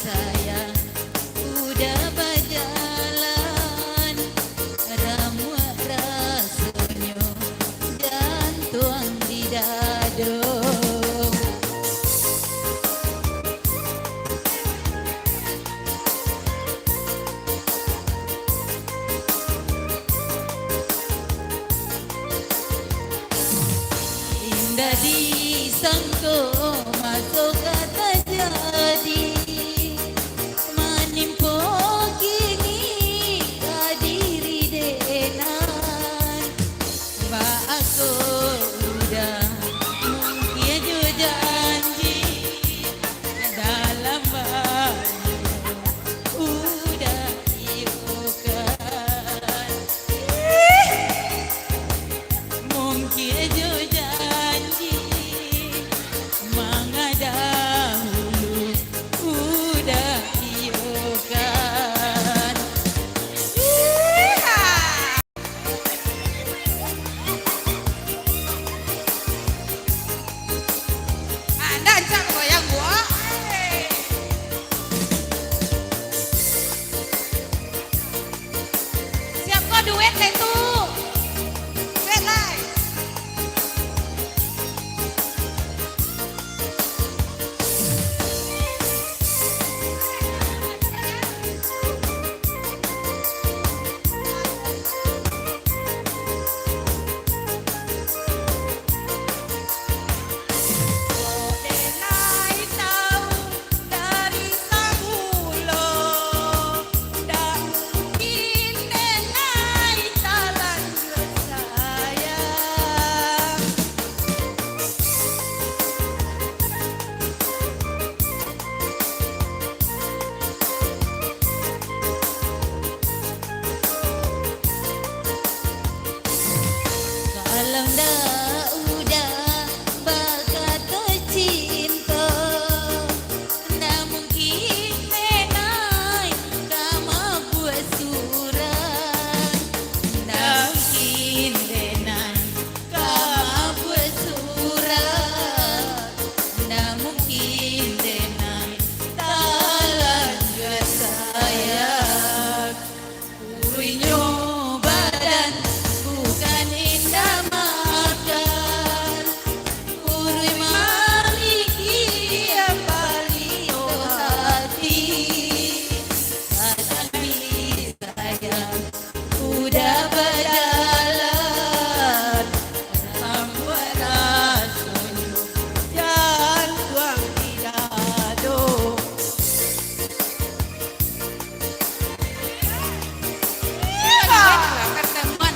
sayang udah berjalan, ramu rasanya dan tuang di dado. Indah disangko masuk kata jadi, menimpo kini kadiri denan. Mbak aku udah mungkin jo janji dalam banyu udah iukan. Mungkin jo janji mengadahulu udah iukan. Anda cak goyang gua. Siap kok duet deh tuh. Duet lah. Denai tahu dari samulo, dak mungkin denai talan sayang. Kalau ndak udah berkata cinta, ndak mungkin menai kamu buat surat. Ndak mungkin menai kamu buat surat. Ndak mungkin menai talan jua sayang. Urinya badan bukan indah makan, uri maliki yang paling hati. Tapi sayang udah berjalan, membuat rasanya dan tuang di dado. Pertemuan.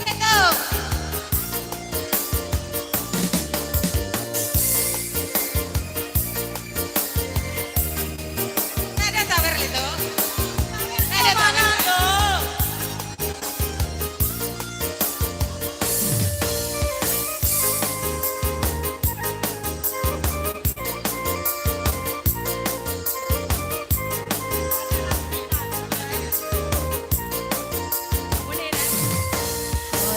Itu. Ada sawer itu. Ada mana tuh?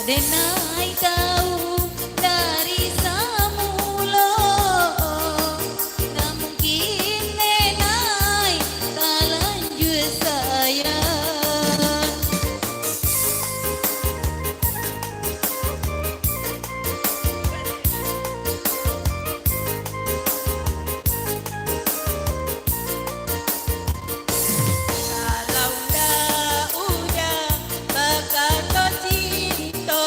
Denai tahu dari samulo, ndak mungkin denai talanjut sayang. Kalau ndak udah berkata cinta,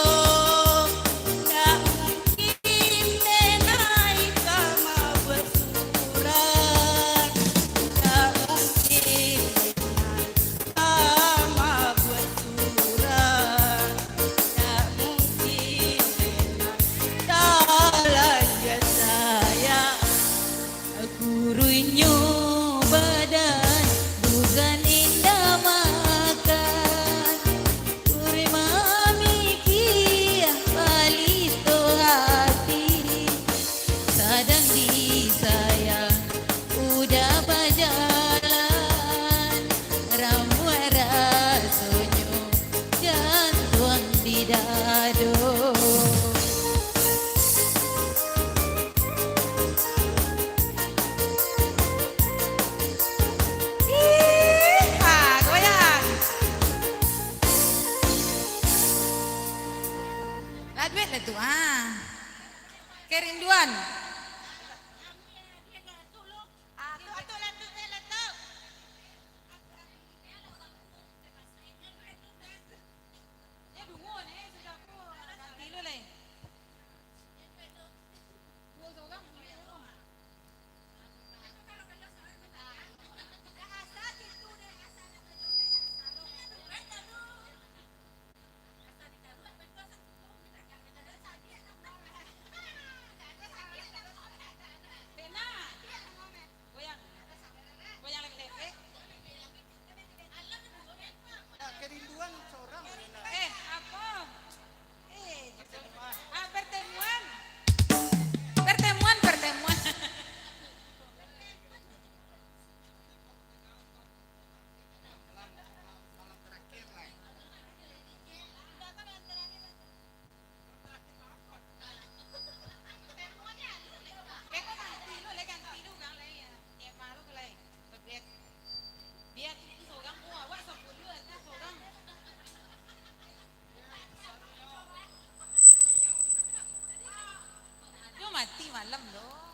itu kerinduan. Kerinduan seorang. Pertemuan. Pertemuan. Yo mati malam loh.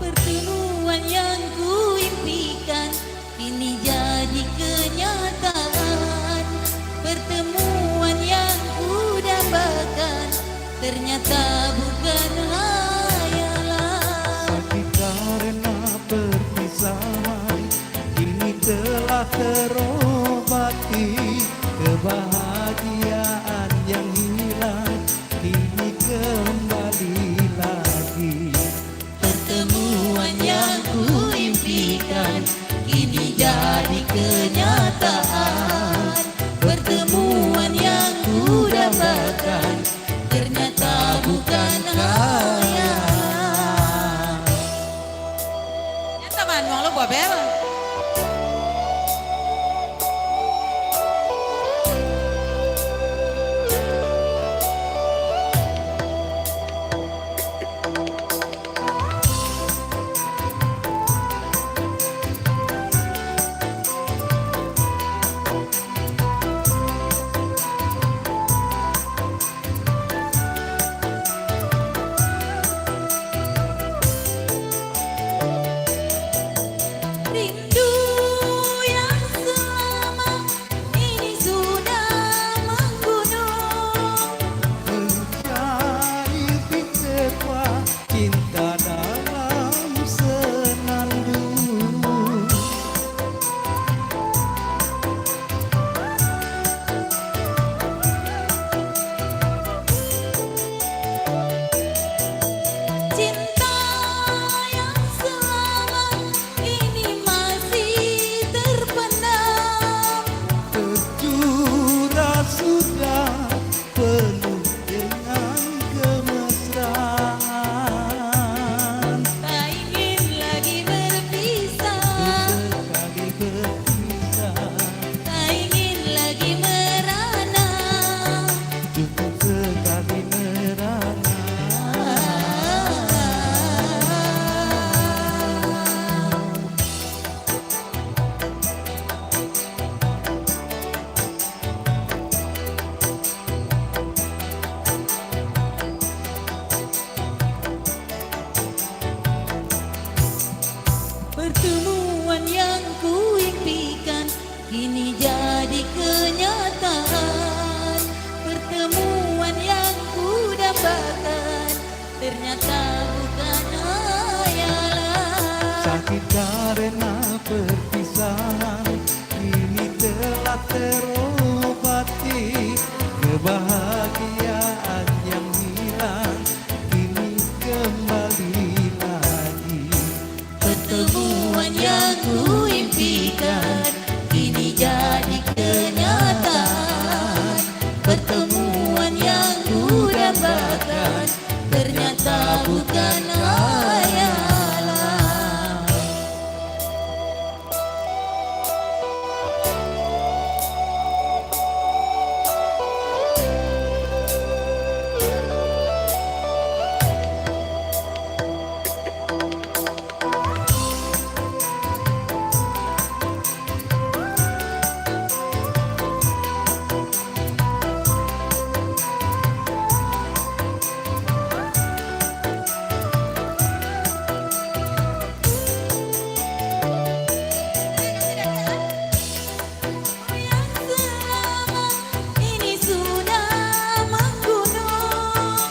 Pertemuan yang ku impikan kini jadi kenyataan. Pertemuan yang ku dambakan ternyata bukan hayalan. Sakit karena perpisahan kini telah terobati. Kebahagiaan yang hilang kini kembali lagi. Pertemuan yang ku impikan kini jadi kenyataan. Pertemuan yang ku dambakan ternyata bukan hayalan. Nyata man wong lo buat bel. karena perpisahan kini telah terobati, kebahagiaan yang hilang kini kembali lagi. Pertemuan yang ku impikan kini jadi kenyataan. Pertemuan yang ku dambakan ternyata bukan hayalan. Ini sudah menggunung,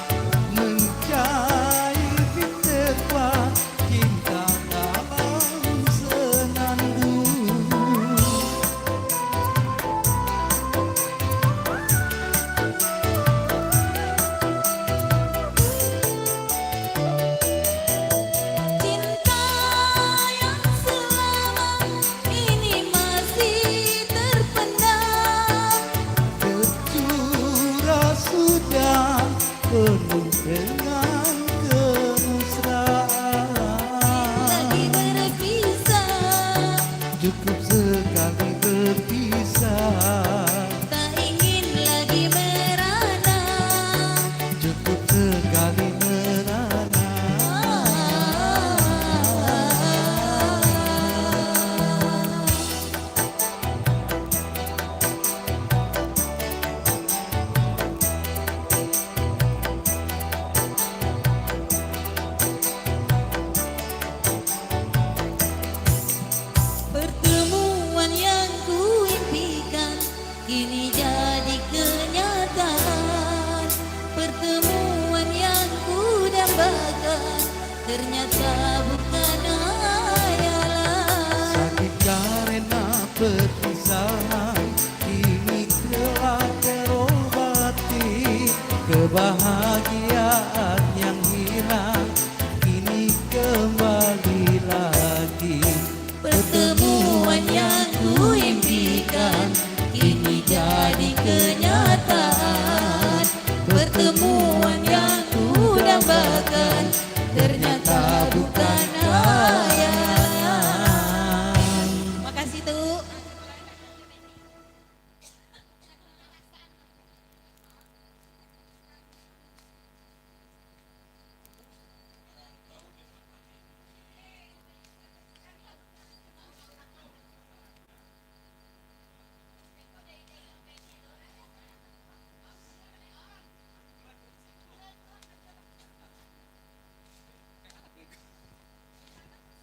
Mencair di tempat cinta dalam senandung. cinta yang selama ini masih terpendam. Tercurah sudah penuh dengan kemesraan. Lagi berpisah, Cukup sekali berpisah, tak ingin lagi merana. cukup sekali merana. Pertemuan yang ku impikan kini jadi kenyataan. Pertemuan yang ku dambakan ternyata bukan hayalan. Sakit karena perpisahan kini telah terobati, kebahagiaan yang hilang kini kembali lagi. Pertemuan yang ku impikan kini jadi kenyataan. Pertemuan yang ku dambakan ternyata bukan hayalan. Makasih tuh.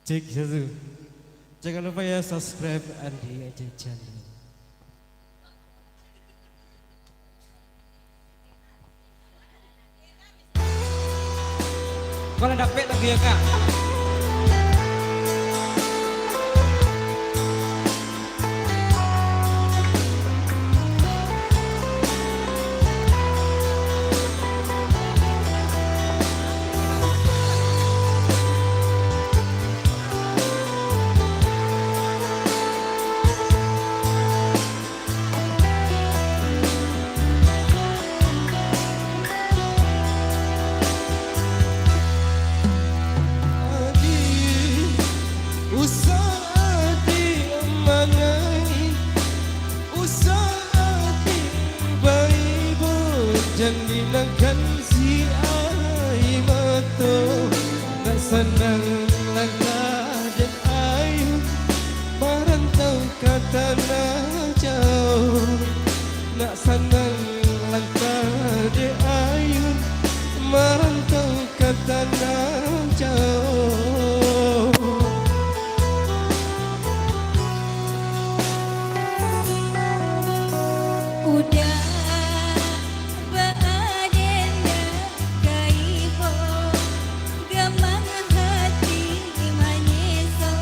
Cek satu. Jangan lupa ya subscribe Andi Aja Channel. Kalau dapet lagi ya kak. Jangan si ai mato nak senang langkah dan ayu merantau ke tanah jauh, nak senang langkah dan ayu merantau ke tanah jauh. Udah beradenda kaibo gamang hati manyeso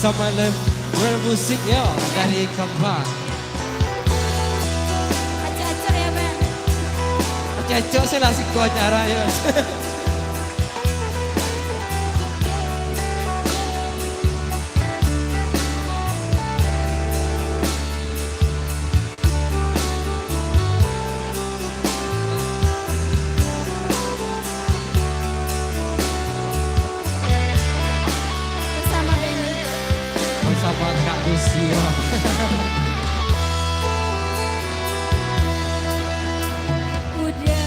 bersama World Musik ya dari Kembang. Acak-acak ya Ben. Cocok saya langsung ke acara ya. Bersama Benny. Bersama Kak Lucia. Udah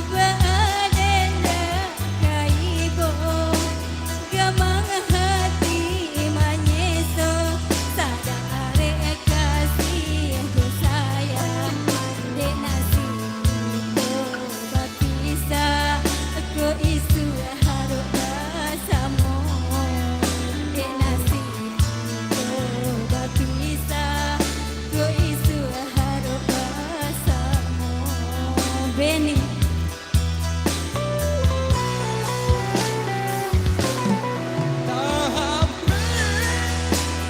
badannya kaibo gamang hati manyeso sadare kasih untuk sayang dek nasi itu bapisa aku isu harus bersama dek nasi itu bapisa aku isu harus bersama Benny. Tahap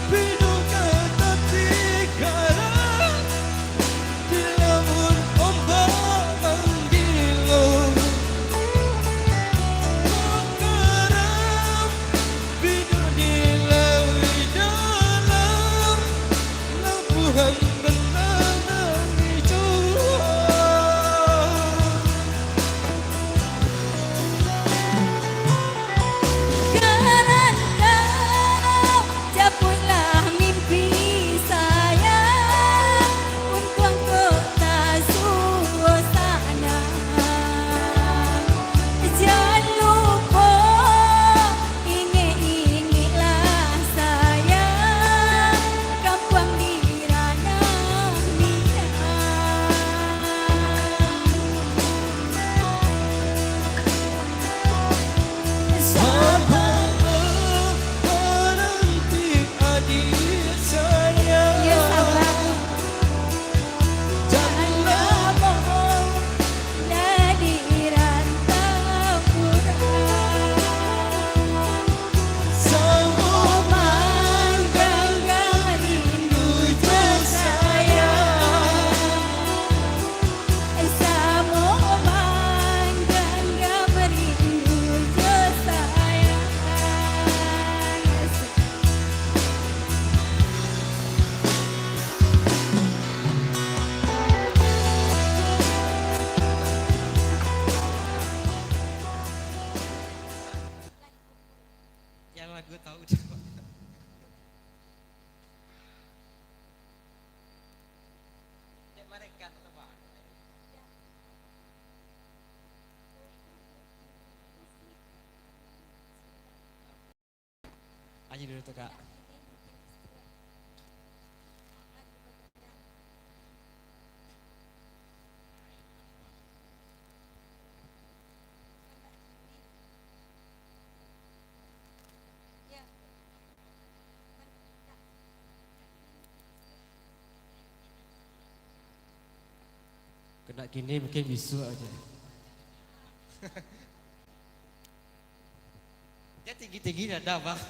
Pino kata tinggalan di lamun ombak menggilung. Menggeram Pino di laut dalam labuhan benang hijau. Karantau caputlah mimpi saya untuk kota suasana. Jangan lupa ingat-ingatlah saya kampung di ranah Minang. Menanti adik saya. Ya sabar. Jangan lama Dari rantau kurang semua Manggang rindu saya Samo manggang rindu saya Yang lagu tahu. Mereka teman. Aja dulu tuh Kak. Kena gini mungkin bisu aja. Dia tinggi-tinggi ada bang.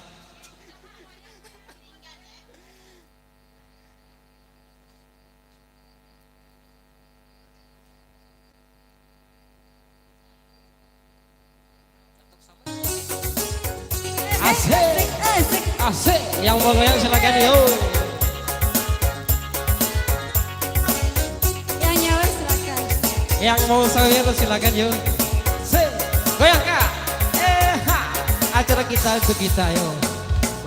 Asik, Asik. asik. Yang mau goyang silakan yuk. Yang nyawa silakan. Yang mau goyang silakan yuk. Asik, goyang Kak. Ha. Acara kita untuk kita yuk.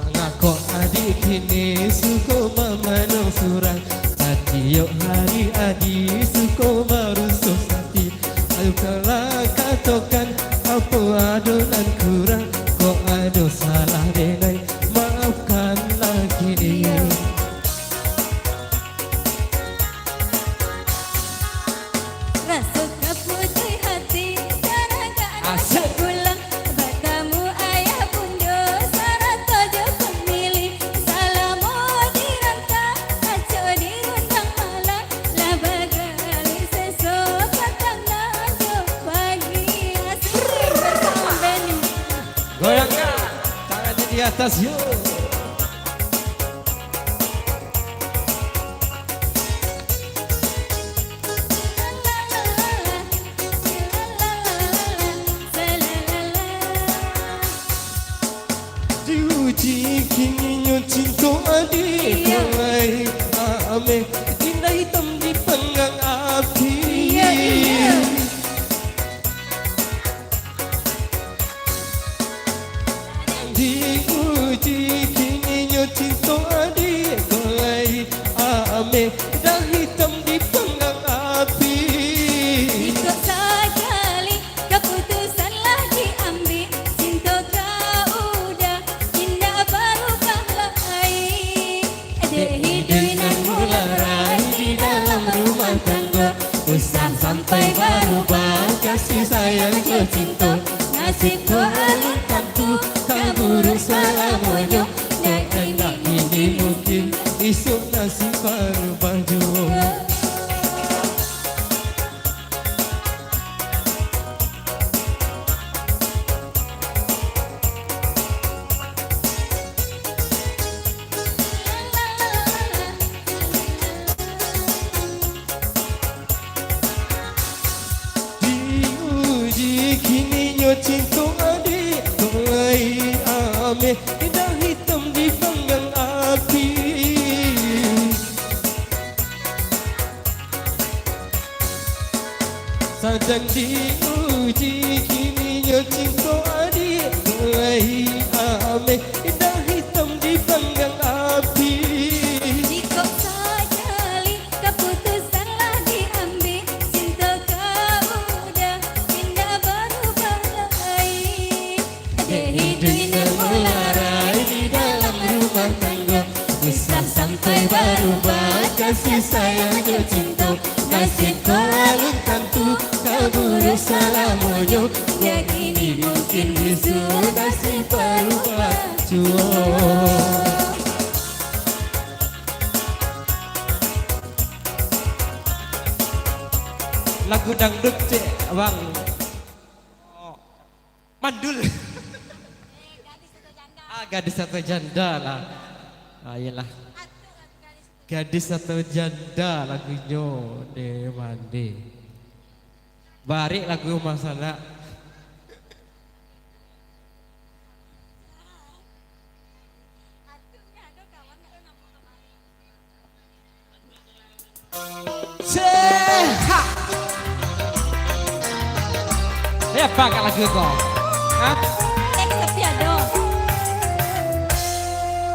Mengako adik kini suko memanung surang hati yuk hari adik suko merusuh hati. Ayo kalah katokan apa adonan kurang. Kok ada salah denai maafkanlah kini. Rasa putih hati Sarangkan Asik. pulang Batamu ayah bunda Sarata je pemilih Salamu diranta Kaco dirundang malam Lah bagali sesok Patang najo pagi Asik bersama Benny. Goyang Kak, tangannya di atas yuk. kini nyo cinta adik Kulai ame indah hitam di panggang api Diuji kini nyo cinta adik Kulai ame indah hitam di panggang api Ikut sekali keputusanlah diambil. Cinta kau udah indah barukah lain. Hidup nan mularai di dalam rumah tangga. Usah sampai berubah kasih sayang ke cinta. Nasib kau alun tentu kaburu selamanya. Dan Enak ini mungkin esok nasib berubah juga Diuji kini nyo cinta adik Kulai ame indah hitam di panggang api Sedang diuji kini nyo cinta adik Kulai ame indah hitam di panggang api Jika sekali keputusanlah diambil. Cinta kau udah indah berubah lain. Hidup nan mularai di dalam rumah tangga. Usah sampai berubah kasih sayang ke cinta. Nasib kau alun tentu kaburu selamanya. Dan ini mungkin besok nasib berubah Jual Lagu dangdut cek bang. Oh. Mandul. Gadis atau janda lah. Iyalah. Gadis atau janda lagunya de mandi. Barik lagu masalah. Sehat. Ya pakai lagu kok. Hah?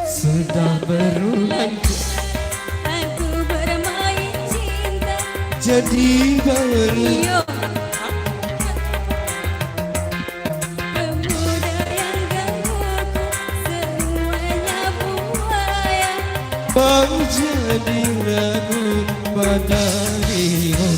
Sudah berulang Aku bermain cinta. jadi baru Yo. Pemuda yang gangguku semuanya buaya. Bang jadi ragu pada dirimu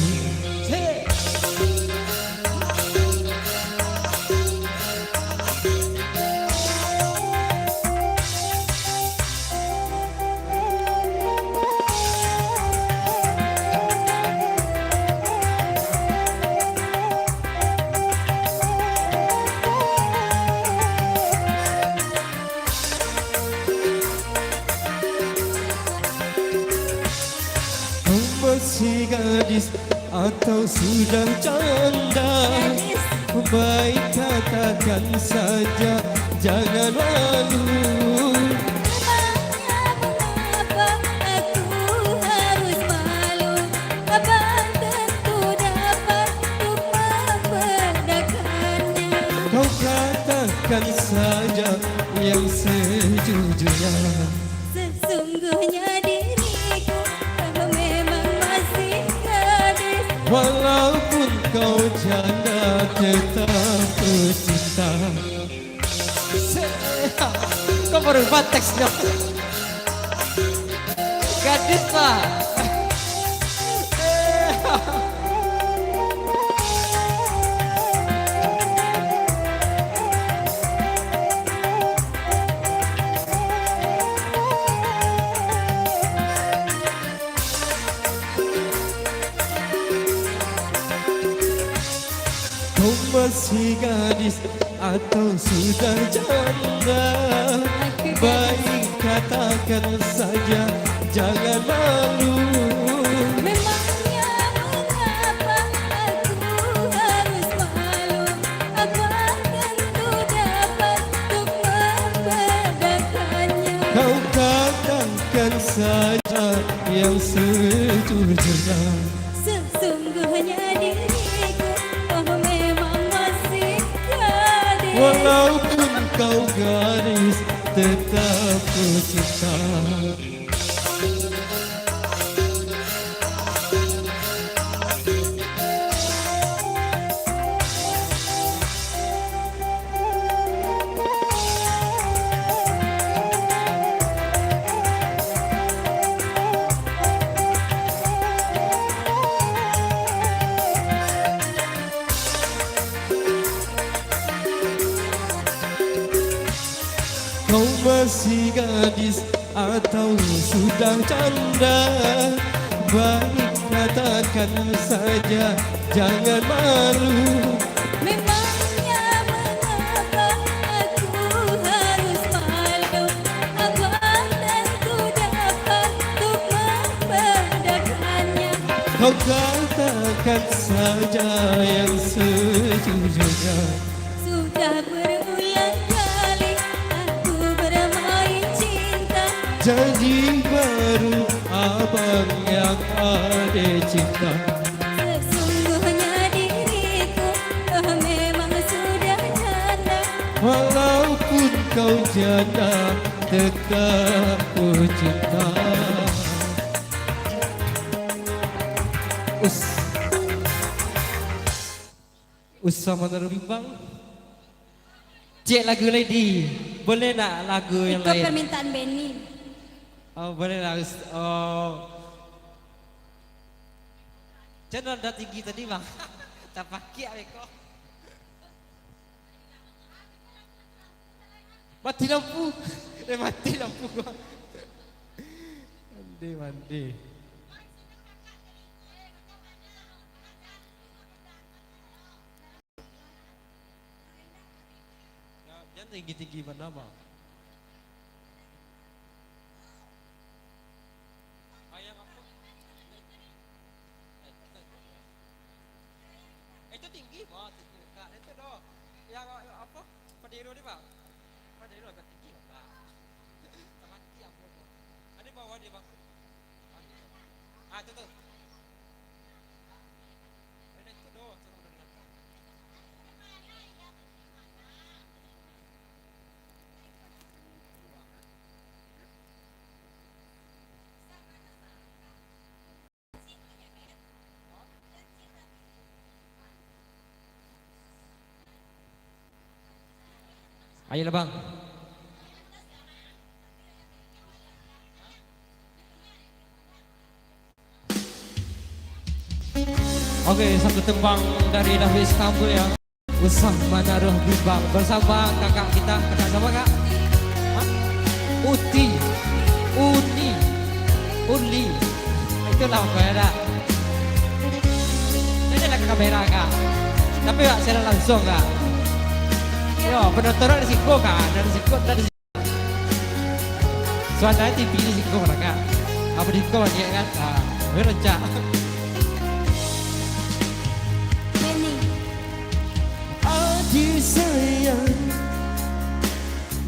Kau masih gadis atau sudah janda Gadis. Baik katakan saja jangan malu Emangnya mengapa aku harus malu? Abang tentu dapat untuk membedakannya. Kau katakan saja yang sejujurnya Sesungguhnya diriku memang masih gadis. Walaupun kau janda tetap bercinta Kok berubah teksnya? Gadis pak. Kau masih gadis atau sudah janda Baik katakan saja jangan malu Memangnya mengapa aku harus malu? Abang tentu dapat untuk membedakannya. yang sejujurnya. Sesungguhnya diriku memang masih gadis. Walaupun kau gadis, tetap ku cinta. Kau masih gadis atau sudah janda? Baik katakan saja, jangan malu. Memangnya mengapa aku harus malu? Abang tentu dapat untuk membedakannya. Kau katakan saja yang sejujurnya. Sudah berulang kali aku bermain cinta. Janji baru abang yang ada cinta. Sesungguhnya diriku memang sudah janda. Walaupun kau janda, tetap ku cinta. Usah menaruh bimbang. Cek lagu lady, boleh nak lagu yang Ikut lain? permintaan Benny. Oh boleh lah. Oh, channel dah tinggi tadi bang. Tak pakai kok. Mati lampu. Mati lampu gua. Mandi. Jangan tinggi-tinggi mana bang? Ayam apa? Itu tinggi bang, tinggi dekat. Itu doh. Yang apa? Padero ni bang. Padero agak tinggi bang. Sama tiap bang. Ada bawah dia bang. Ah tu tu. Ada itu doh. Ayolah bang. Oke, satu tembang dari David Istanbul yang Usah Menaruh Bimbang bersama kakak kita, kakak siapa kak? Hah? Uti, Uni, Uli. Itulah kamera. Ini adalah kamera kak. Tapi kak secara langsung kak. Yo, penonton ada singko kak, dari singko dari singko. Suara TV di singko mereka. Apa di singko lagi kan? Ah, berecak. Benny. Adik sayang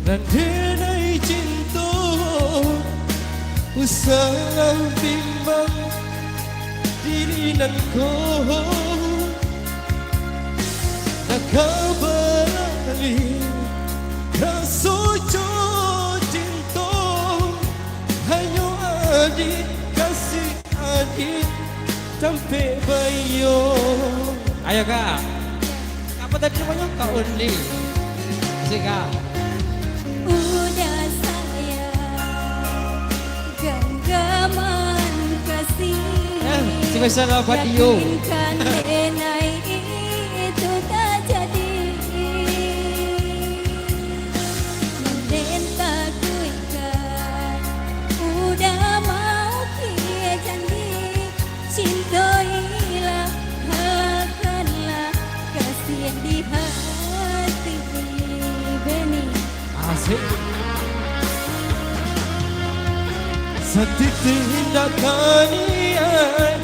dan denai cinta, usah bimbang diri dan kau. Nak kembali rasa cinta, hanya adik kasih adik sampai bayo. Ayo kak, apa tadi namanya kak Undi? Si kak. Udah sayang, genggaman kasih. Spesial video. Yakinkan denai itu tak jadi. Menden takutkan, udah mau kia janji. Cintailah, halakanlah kasih di hati. Benny. Asik. Setiap tindakan yang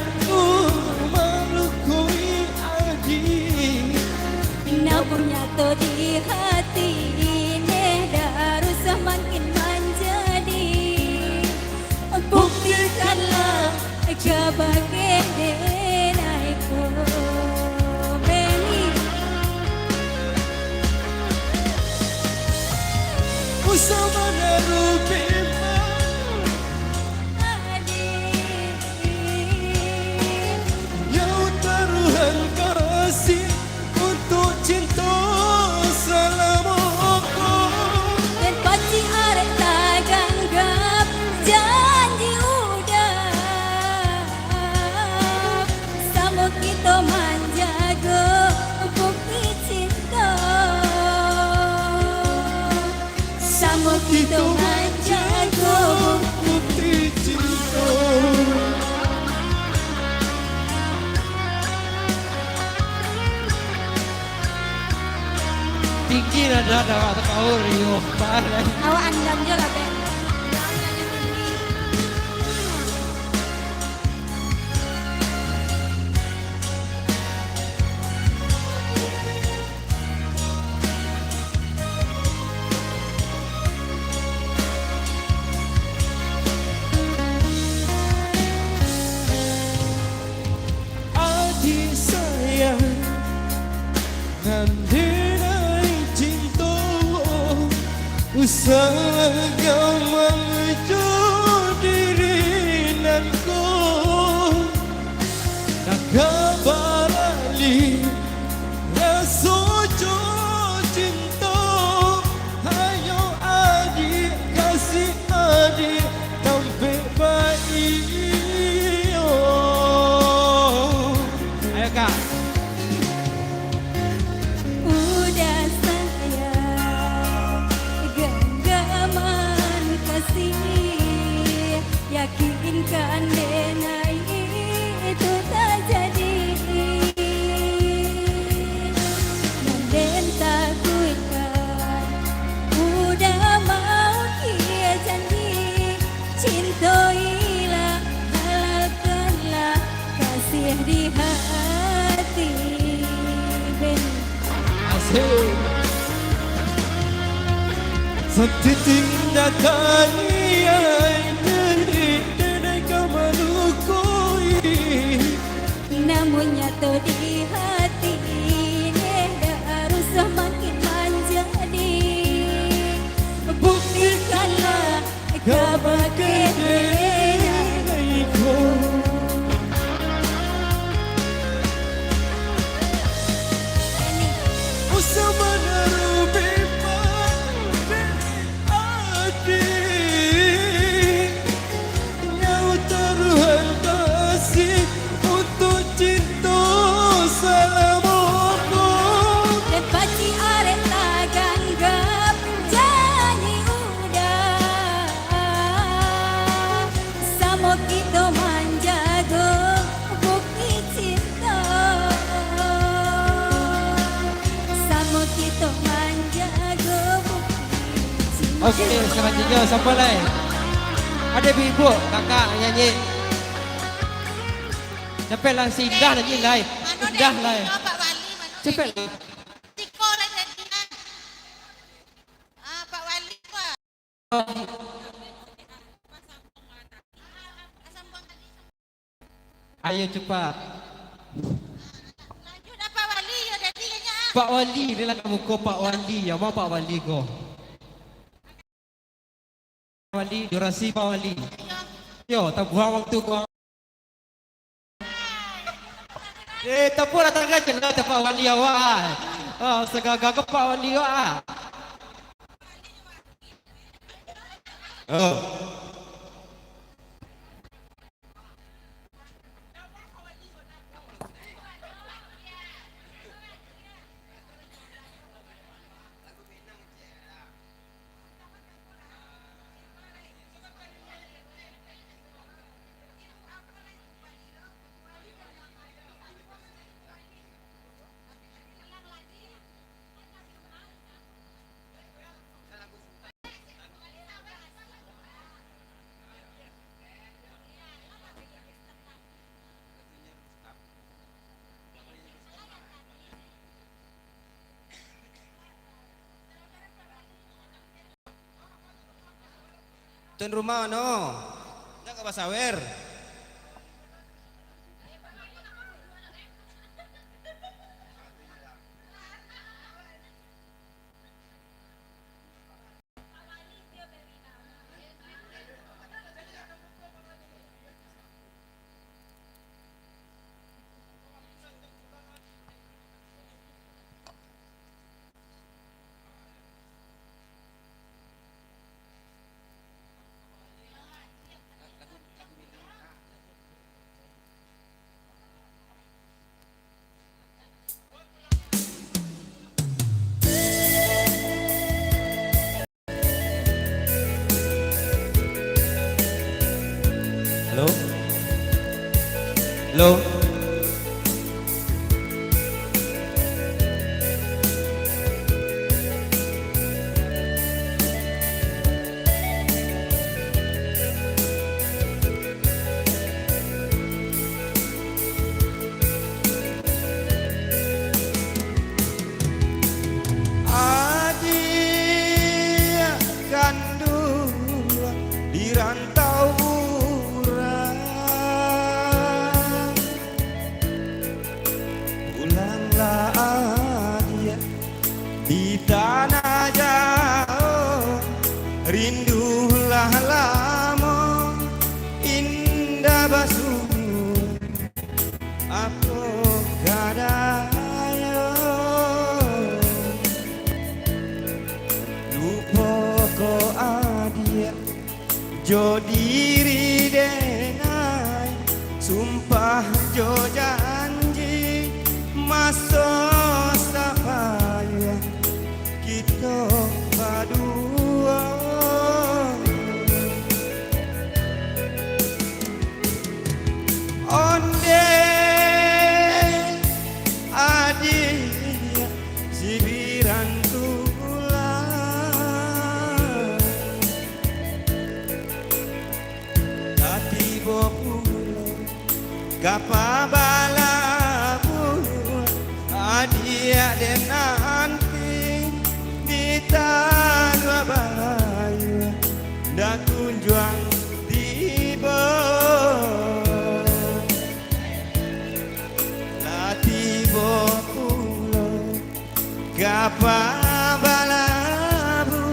melukui adik, Namun nyata di hati ini harus semakin menjadi. Buktikanlah kabagendenayko Beni Usama na rupima adik Yang taruhan kasih untuk cinta selama aku dan pasti arek tak ganggap janji udah sama kita menjaga bukti cinta sama kita menjaga bukti cinta tinggi nada atau kau Rio parah awak andam juga Ben adik sayang nandinai cinta usaha mengejar diri nanko nak kabarali rasa cinta ayo adik kasih adik sampai baik ayo kak udah sayang genggaman kasih yakinkan denai itu tak jadi dan den takutkan udah mau kia janji cintoilah halalkanlah kasih di hati Ben asik setitik tindakan yang dari kamalukui namun nyata di hati harus semakin menjadi buktikanlah kebahagiaanku Usama na rupima adik Yang taruhan kasih untuk cinta selama dan pasti arek tak ganggap janji udah sama kita menjaga bukti cinta sama kita menjaga bukti cinta. Okey, selanjutnya siapa lain? Ada ibu, kakak nyanyi. Sampai lah si Indah nyanyi lain. Indah lain. Pak Wali, mana Cepat. Tiko dah jadi kan. Pak Wali Pak. Ayo cepat. Lanjut dah Pak Wali ya jadi kayaknya. Pak Wali, ni lah kamu ko Pak Wali. Ya mau Pak Wali ko. Pak Wali, durasi Pak Wali. Yo, tak buang waktu ko. Tak pun datang ke jelas Pak Wali awak. Segagah ke Pak Wali awak. Oh. Tuan rumah no. Nak ke pasawer. Jo diri denai sumpah jo janji maso sapaya kita berdua onde adia sibiran tulang hati bopulang gapa balabu adia dan nanti di tanah bayu dah kunjuang tiba tiba pulang gapa balabu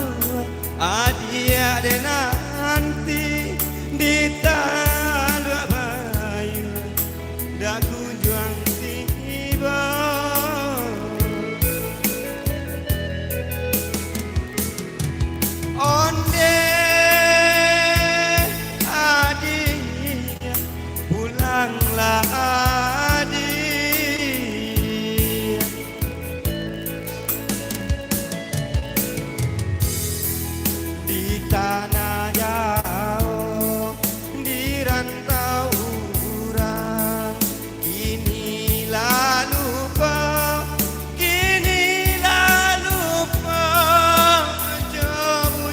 adia dan nanti di tanah bayu dah kunjuang tiba onde adia pulanglah adia di tanah jauh di rantau orang kini lalu jauh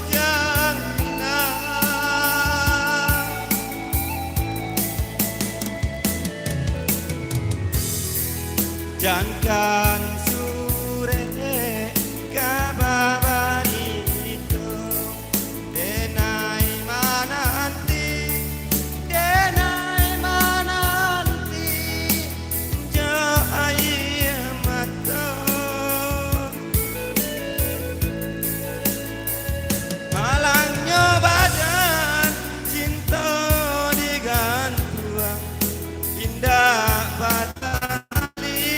jangan sure kababani itu denai mananti jaya mata malangnya badan cinta digantung indah batali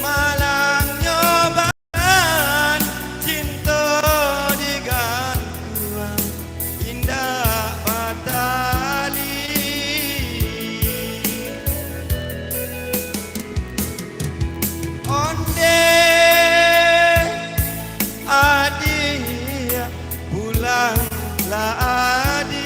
malangnya badan cinta digantung indah batali onde adia pulanglah adia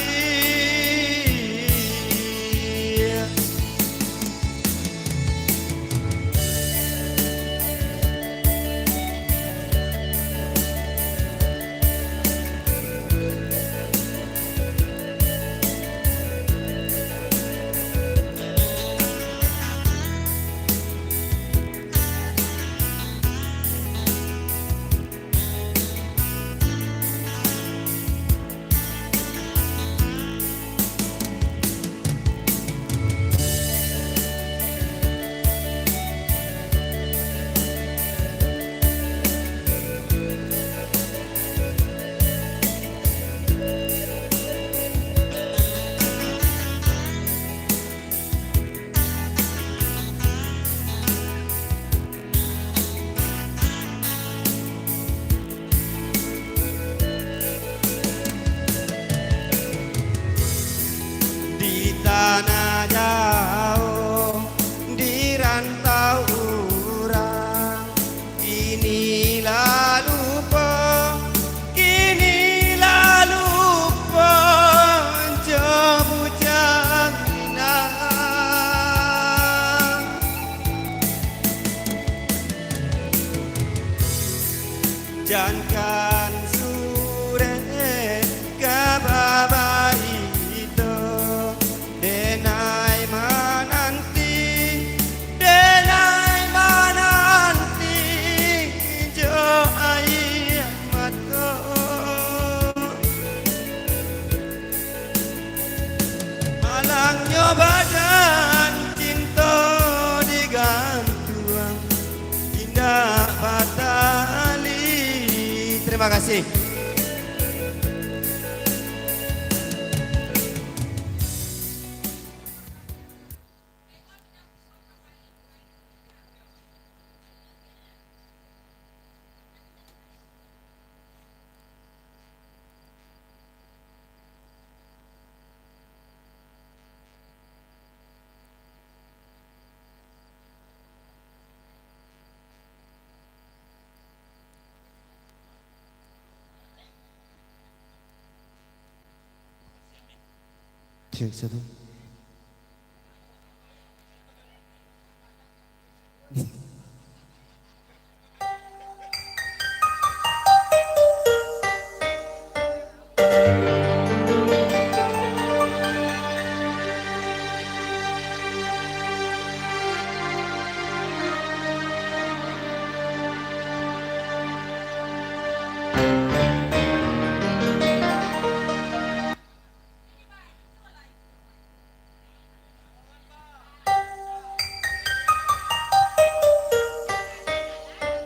di tanah jauh di rantau orang kini lalu jauh jangan sure kababa itu denai mananti jo ai mata malangnya badan cinta digantung indah batali. Terima kasih. Cek satu.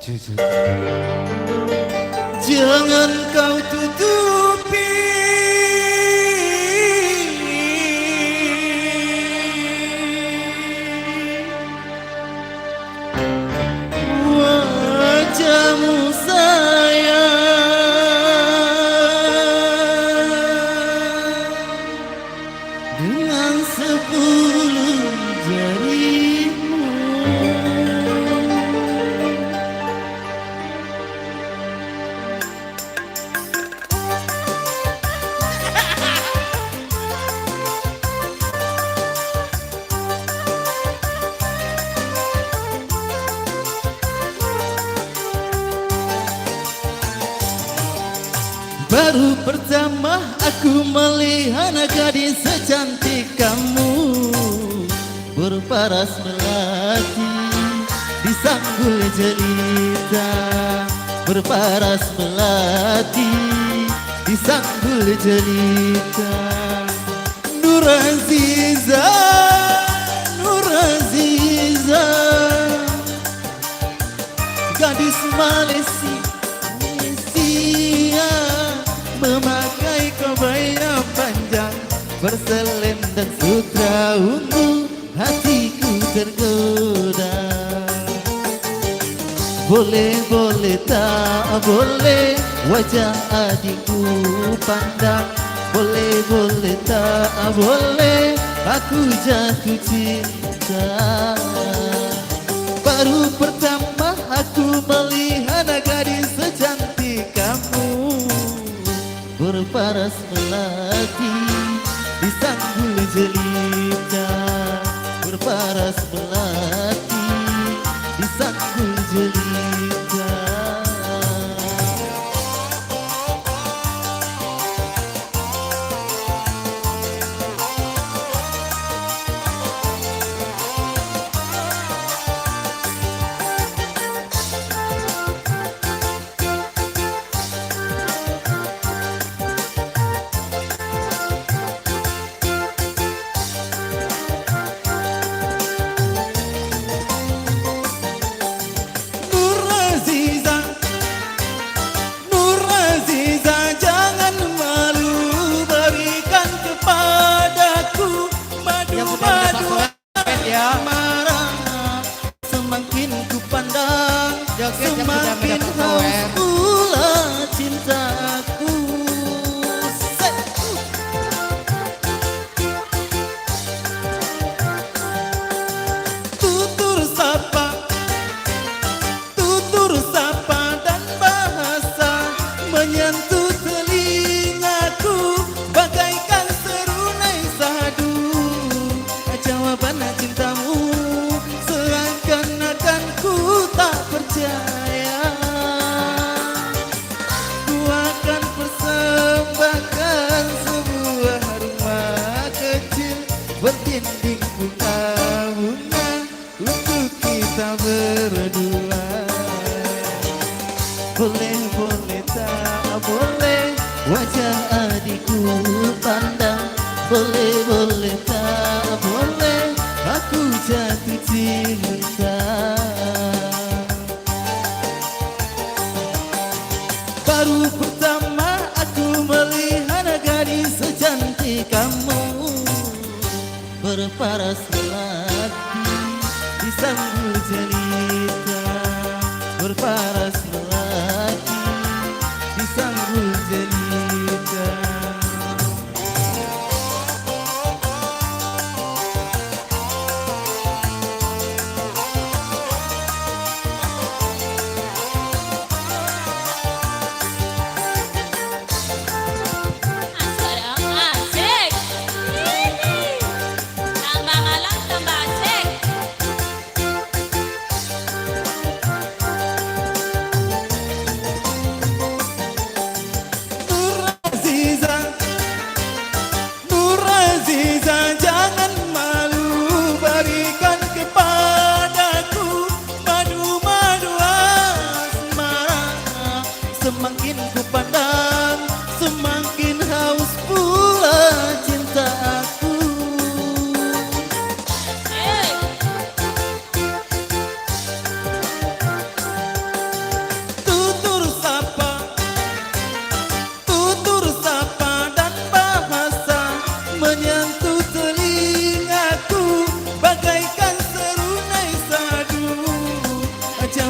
Jujur. Jangan kau tutupi wajahmu sayang dengan 10 jarimu. Baru pertama aku melihat gadis secantik kamu berparas melati di sanggul jelita, berparas melati di sanggul jelita. Nur Aziza, Nur Aziza, gadis Malaysia memakai kebaya panjang berselendang sutra ungu, hatiku tergoda. Boleh, boleh, tak boleh wajah adikku pandang. Boleh, boleh, tak boleh aku jatuh cinta. Baru pertama aku melihat gadis secantik kamu berparas melati di sanggul jelita, berparas melati di sanggul jelita. Semakin ku pandang, semakin haus pula cintaku. Tutur sapa dan bahasa menyentuh telingaku bagaikan serunai sadu. Jawaban cintamu seakan-akan ku tak percaya. Ku akan persembahkan sebuah rumah kecil berdinding bunga-bunga untuk kita berdua. Boleh, boleh, tak boleh wajah adikku pandang. Boleh, boleh, tak boleh aku jatuh cinta. Baru pertama aku melihat gadis secantik kamu berparas melati di sanggul jelita, berparas melati di sanggul jelita. Asik.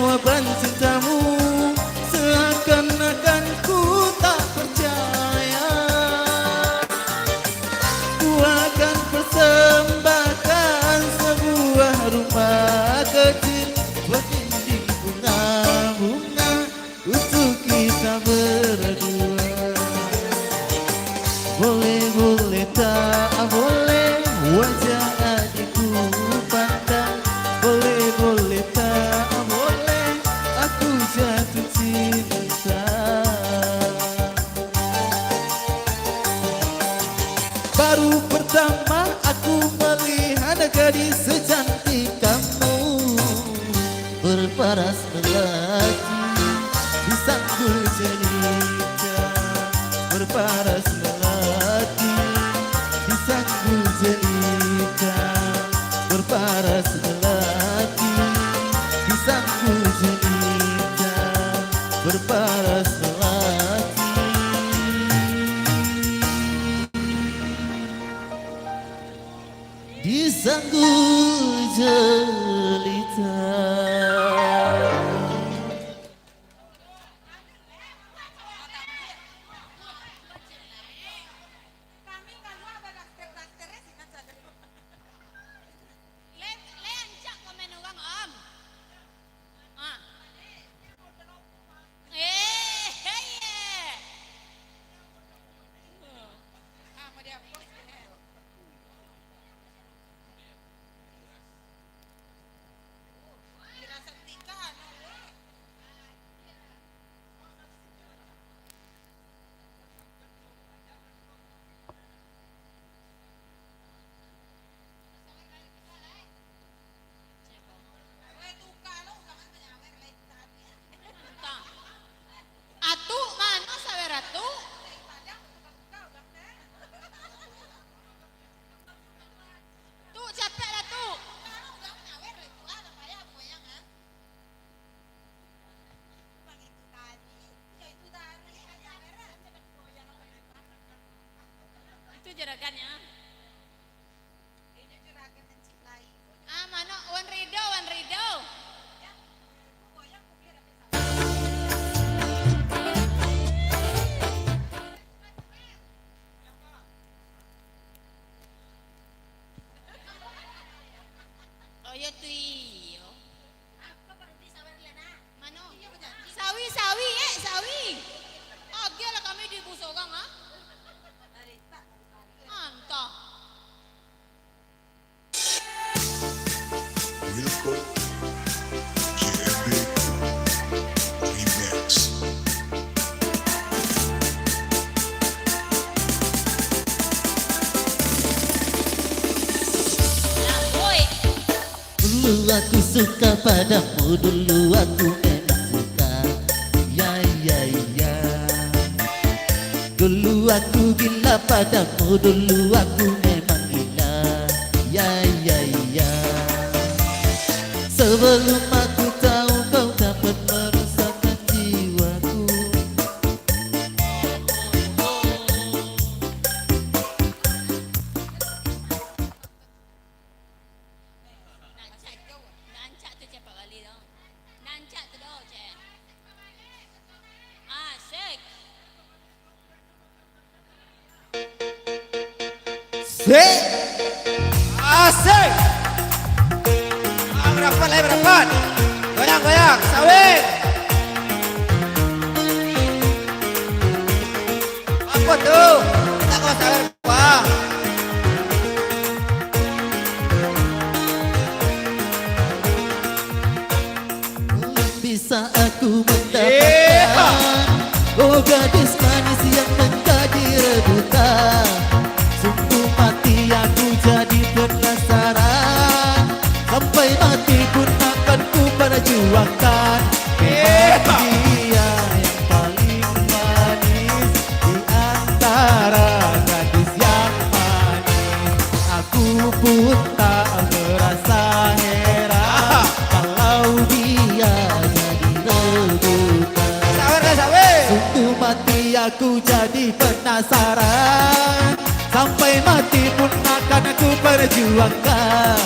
jawaban cintamu, seakan-akan ku tak percaya. Ku akan persembahkan sebuah rumah kecil berdinding bunga-bunga untuk kita berdua. Boleh-boleh tak boleh wajah adikku pandang. Boleh-boleh tak boleh aku jatuh cinta. Baru pertama aku melihat gadis secantik kamu, berparas melati di sanggul jelita. Berparas melati di sanggul jelita. Berparas melati di sanggul jelita. Berparas melati di sanggul jelita. Jeragannya. Ini jeragan mencilai. Ah, mana Wan Rido, Wan Rido. Oh ya tuh iyo. Apa berhenti sawer lena? Mana? Sawi, sawi, sawi. Agak lah kami di Busogang ah. Mantap. Milko, GMB, Remix. Dulu aku suka padamu, dulu aku memang suka. Ya, ya, ya. Dulu aku gila padamu, dulu aku memang gila. Ya, ya, ya. Sebelum aku tahu kau dapat merusakkan jiwaku. Nancak tu cepat kali dong. Nancak tu dong cek. Asik. Asik. Berapa lagi berapa? Goyang goyang, sawit. Apa tuh? Tak kau sawit apa? Bisa aku mendapatkan oh gadis manis yang menjadi rebutan. Sungguh mati aku jadi penasaran. Sampai mati pun akan ku perjuangkan. Memang dia yang paling manis di antara gadis yang manis. Aku pun tak merasa heran kalau dia jadi rebutan. Sungguh mati aku jadi penasaran. Sampai mati pun akan aku perjuangkan.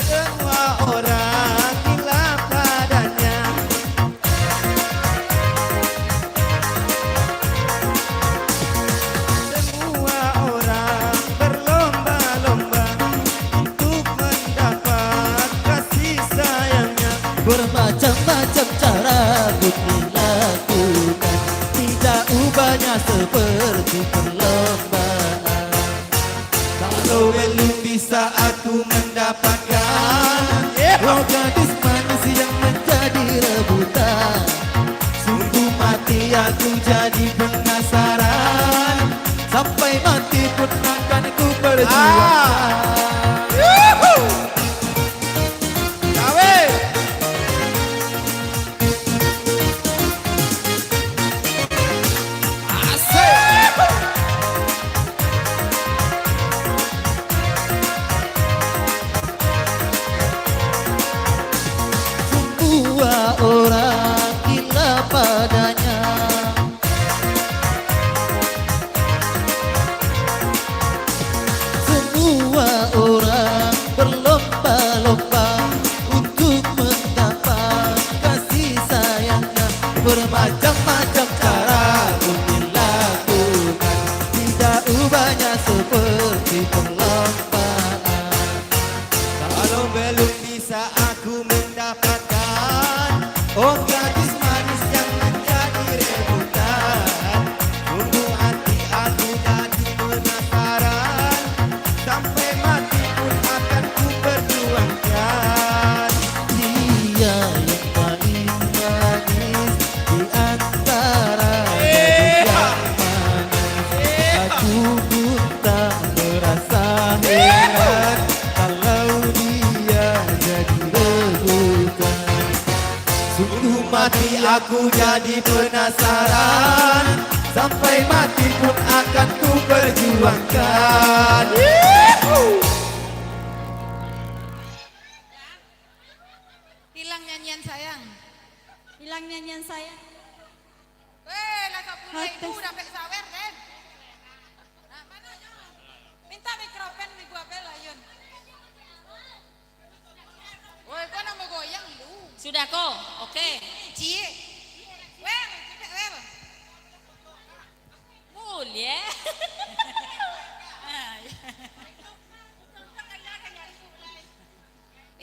Semua orang gila padanya. Semua orang berlomba-lomba untuk mendapat kasih sayangnya. Bermacam-macam cara untuk dilakukan, tidak ubahnya seperti perlombaan. Kalau belum bisa aku mendapatkan, oh gadis manis yang menjadi rebutan, sungguh mati aku jadi penasaran, sampai mati pun akan ku perjuangkan. Semua orang gila padanya. Semua orang berlomba-lomba untuk mendapat kasih sayangnya. Bermacam-macam cara pun dilakukan, tidak ubahnya seperti perlombaan. Kalau belum bisa aku mendapatkan, oh gadis manis yang menjadi rebutan, tunggu hati aku jadi penasaran, sampai mati pun akan ku perjuangkan. Dia yang paling manis di antara gadis yang manis. Aku pun tak merasa heran kalau dia jadi rebutan. Sungguh mati aku jadi penasaran, sampai mati pun akan ku perjuangkan. Hilang nyanyian sayang. Hilang nyanyian saya. Lah kapula itu udah sampai sawer kan? Nah, mana ya? Minta mikrofon di gua bela Yun. Woi, kok mau goyang lu? Sudah kok, oke. Cie. Wer, tidak wer. Boleh.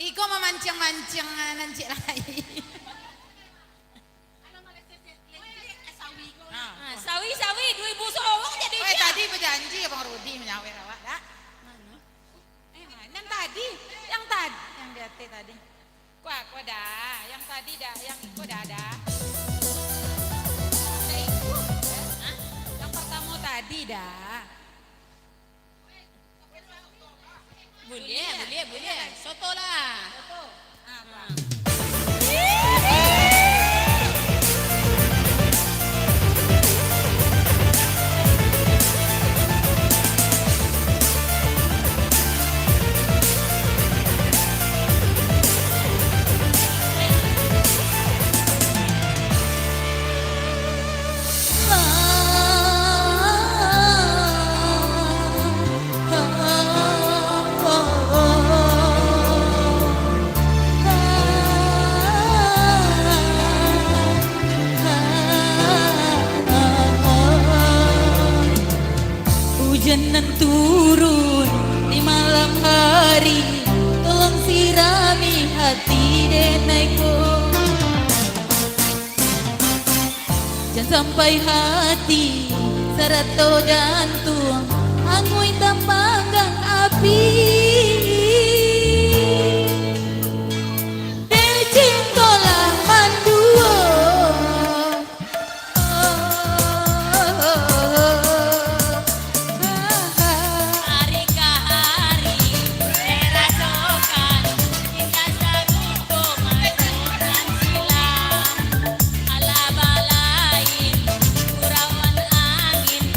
Iko memancing-mancing nanti lagi. Ah, sawi 2000 sowong jadi Woi, dia. tadi berjanji Bang Rudi menyawer awak, dak. Yang tadi, yang DT tadi. Kok dah, yang tadi dah, yang kok dah. Yang pertama tadi dah. Boleh. Soto lah. Hujan nan turun di malam hari, tolong sirami hati denaiku. Jangan sampai hati serato jantung angui tambanggang api. Cintolah manduo. Hari ke hari terasokan hingga saruto masukan silam. Ala balain gurauan angin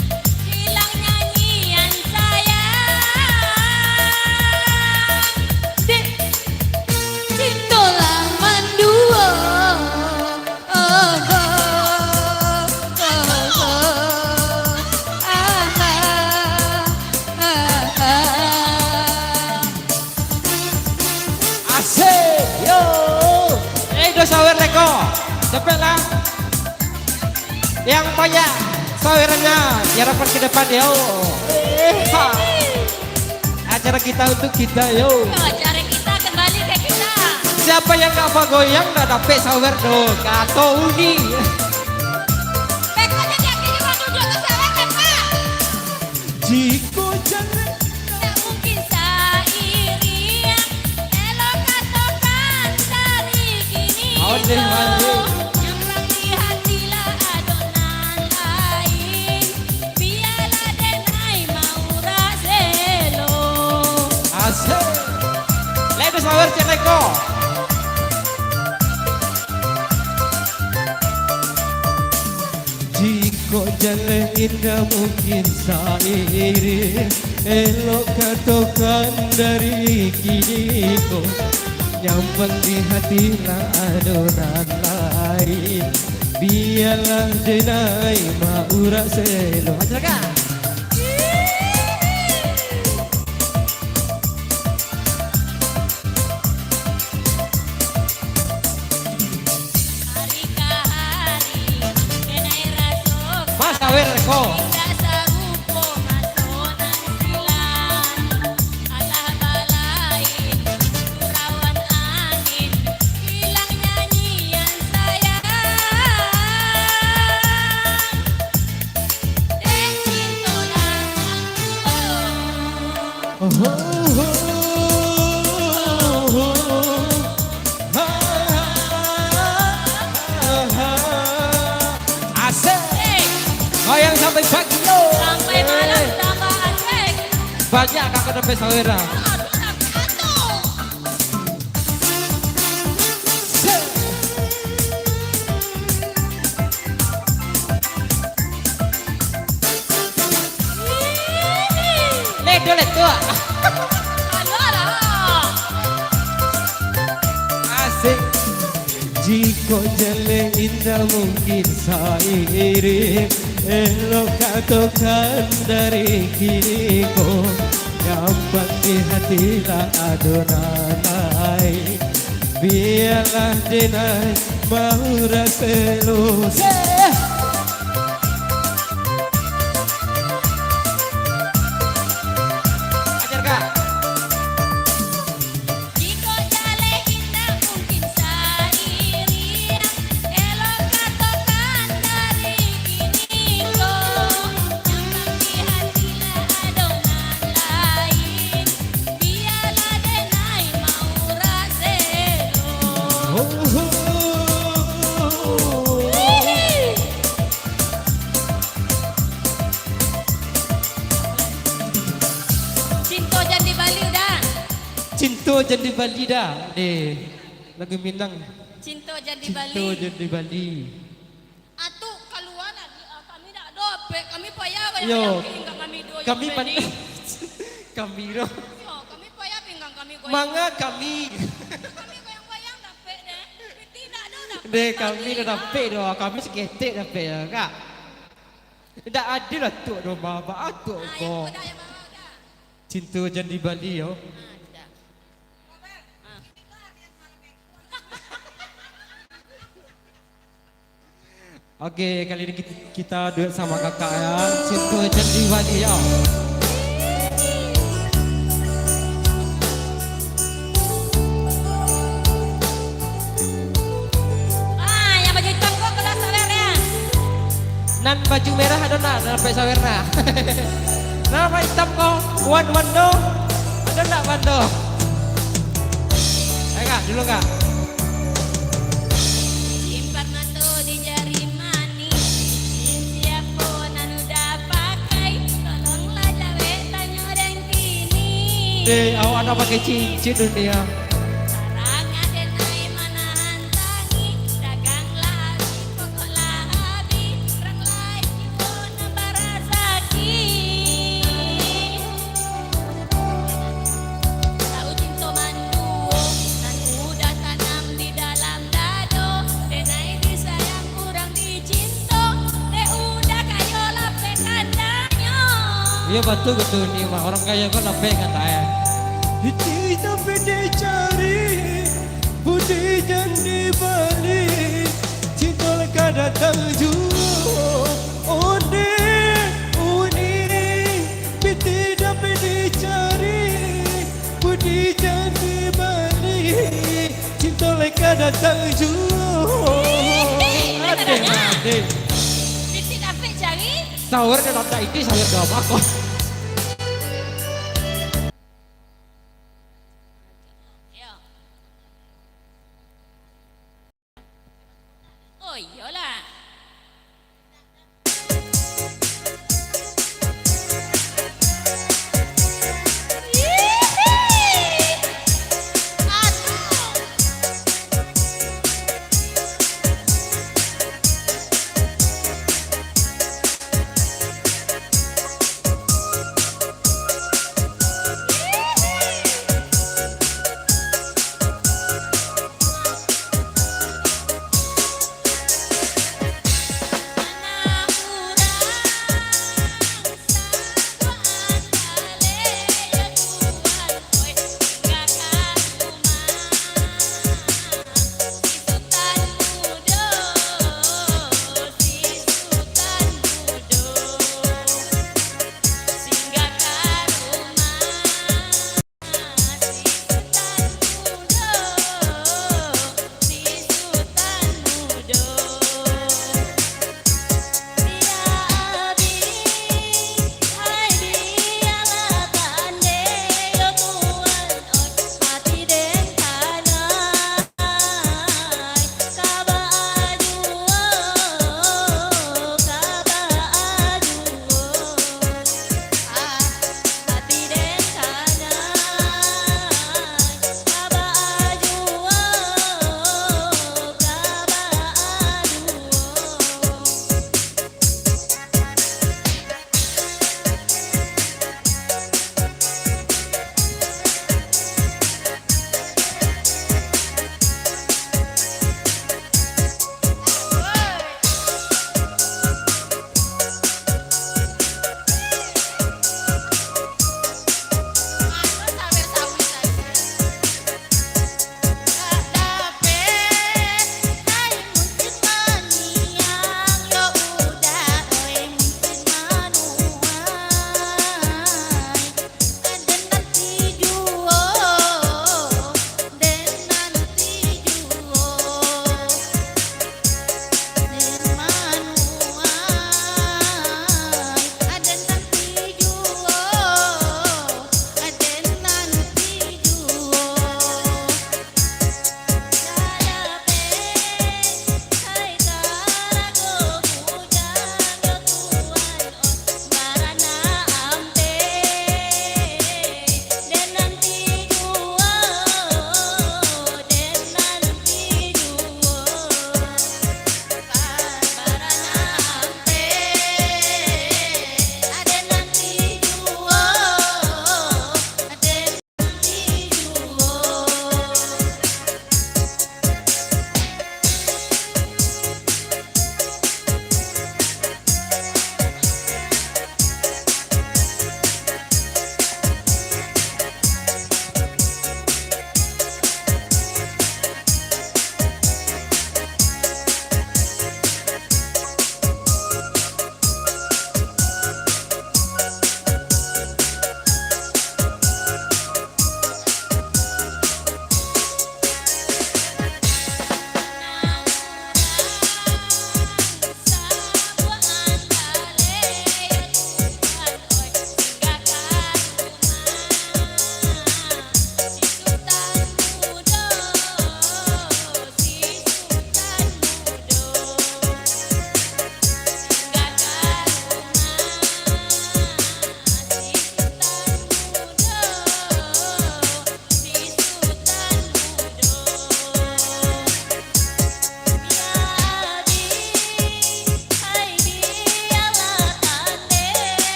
hilang nyanyian sayang. cepet lah. Yang banyak sawerannya diharapkan ke depan yo. Ha. Acara kita untuk kita yo. Acara kita kembali ke kita. Siapa yang gak mau goyang gak dapet sawer dong. Atau uni. Beko jadi aku juga duduk ke sawer kan Pak. Jika jalan Tak mungkin sairi elok katakan dari kini. Audeh, audeh. Nyamrang di hatilah adonan lain. Biarlah denai mau raselo. Asik. Ledo sawer celeko. Jika jalan indah mungkin seiring elok katakan dari kini ko nyambang di hati lah adonan lain biarlah denai maurak selo. Acara kak. Hari ke hari denai rasok. Mas sawer ko. Tidak sarupo masonan silan. Alah balain surawan angin. Hilang nyanyian sayang. Cintolan Oh, oh, oh, oh. Ha, ha, ha. Asik. Asik. Goyang sampai pagi yo. Sampai malam tambah asik. Banyak kakak dapet saweran. Aduh tapi atuh. Ledo ledo. Asik. Jika jalan indah mungkin seiring elok katakan dari kini ko nyambang di hati lah adonan lain biarlah denai mau raselo. Ajar kak. Jika jale indah mungkin seiring elok katakan dari kini ko nyambang di hatilah adonan lain biarlah denai mau raselo. Oh, oh, oh. Cinto jangan di Bali udah. Cinto jadi Bali dah. Deh. Lagu Minang. Cinto jangan di Bali. Cinto jadi Bali. Atuh keluar kami tak dope, kami payah Yo. yang pinggang kami do. Kami pan. Kami roh. Yo, kami payah pinggang kami goyang. Manga kami. Kami goyang-goyang dapet deh. Tidak ada dapet. Deh kami dah dapet doh. Kami seketik dapet ya kak. Dah adil lah tu doh baba atuk Yang ko. udah yang mau dah. Cinto jadi Bali yo. Dah. Oke, kali ini kita duet sama kakak ya. Cinto jadi Bali ya. Yang baju hitam kok kelas sawernya. Nan baju merah ada nak sampai sawerna. Nama hitam kok wan do. Ada nak wando? Ayo kak, dulu kak. Simpan matu di jari manis. Siap pun anu dah pakai. Tolonglah jawe tanya orang kini. Deh, awak nak pakai cincin dunia. Sarang adenai manahan tangi. Dagang lari pokok labi. Rang lain pun barasaki. Tahu cinta manduo. Nan udah tanam di dalam dado. Denai disayang kurang dicinta. Deh udah kayo lape kandanya. Iya betul betul nih mah orang kaya kok nape kata ya. Cinta pede cari putih dan di Bali datang jua Uni Piti dapat dicari Budi jadi balik Cinta leka datang jua Ade Titik apik cari. Sawer ke tanda iki sawer gak apa Yo. Oh iyalah.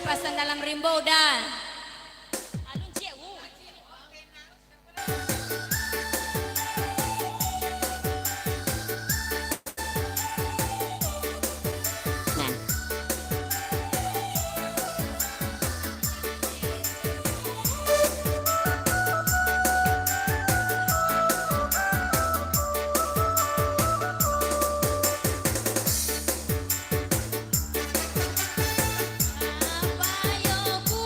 berpapasan dalam rimbo dan alun ciewu. Apa yo ku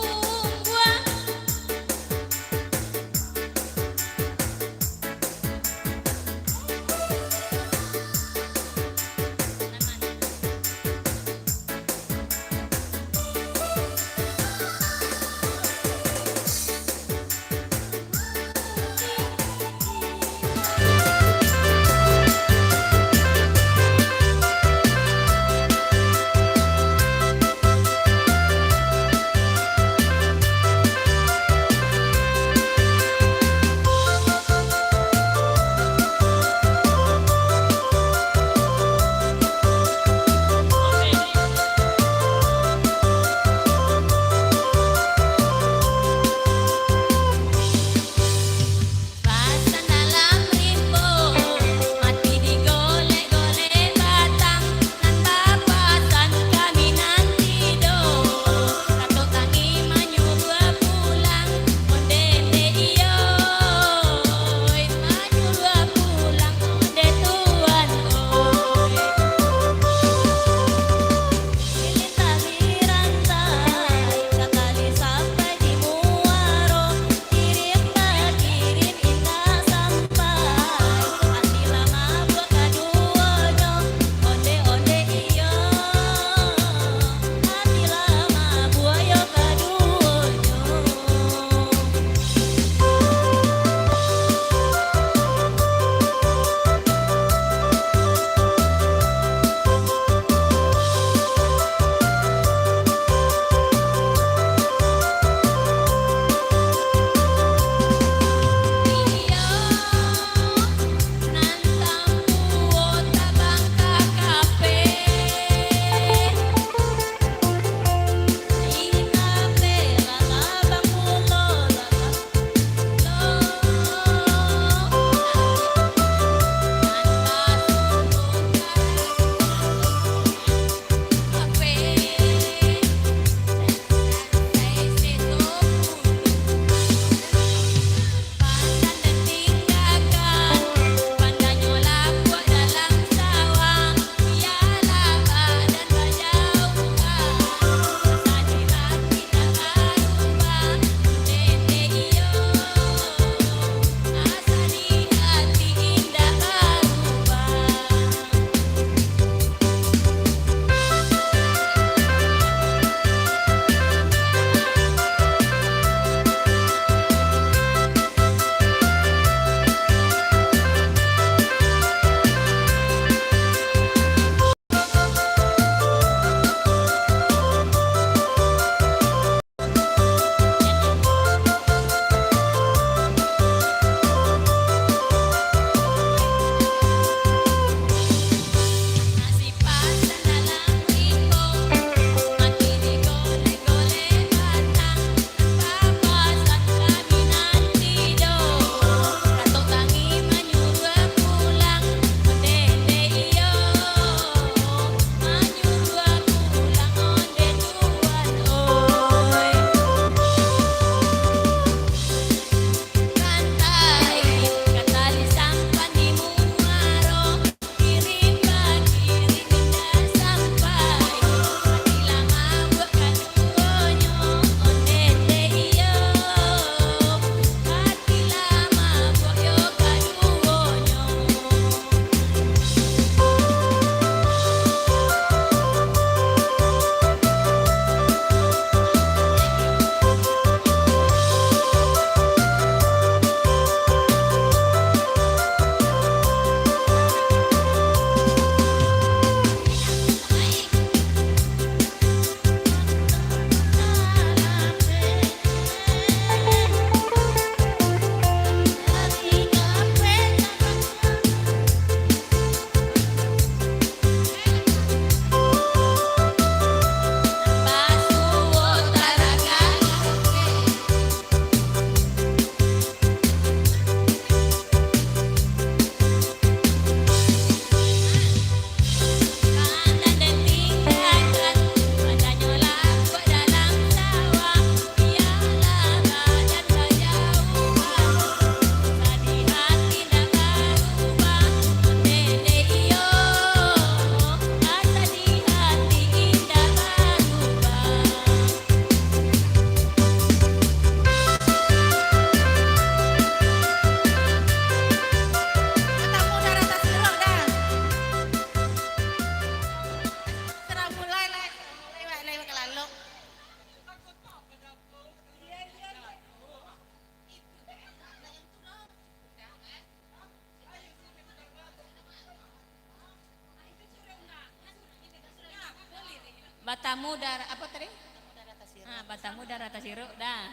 Batamu darah apa tadi? Batamu darah tasiru dah.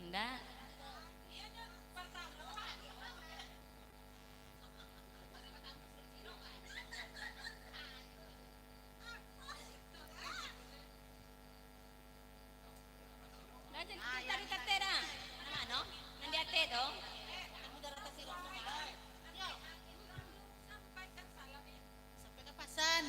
Enggak. Nanti tarik kate dah. Ano? Nanti ate dong. Sampai ke pasan.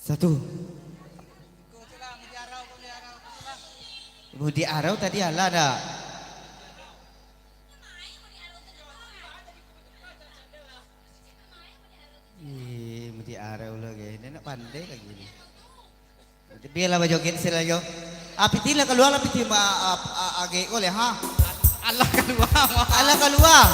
Satu. Budi Arau tadi ala dah. Budi Arau lagi. Dia nak pandai lagi ni. Biarlah bajokin sila yo. Apiti lah keluar apiti age ko le ha. Allah keluar. Allah keluar.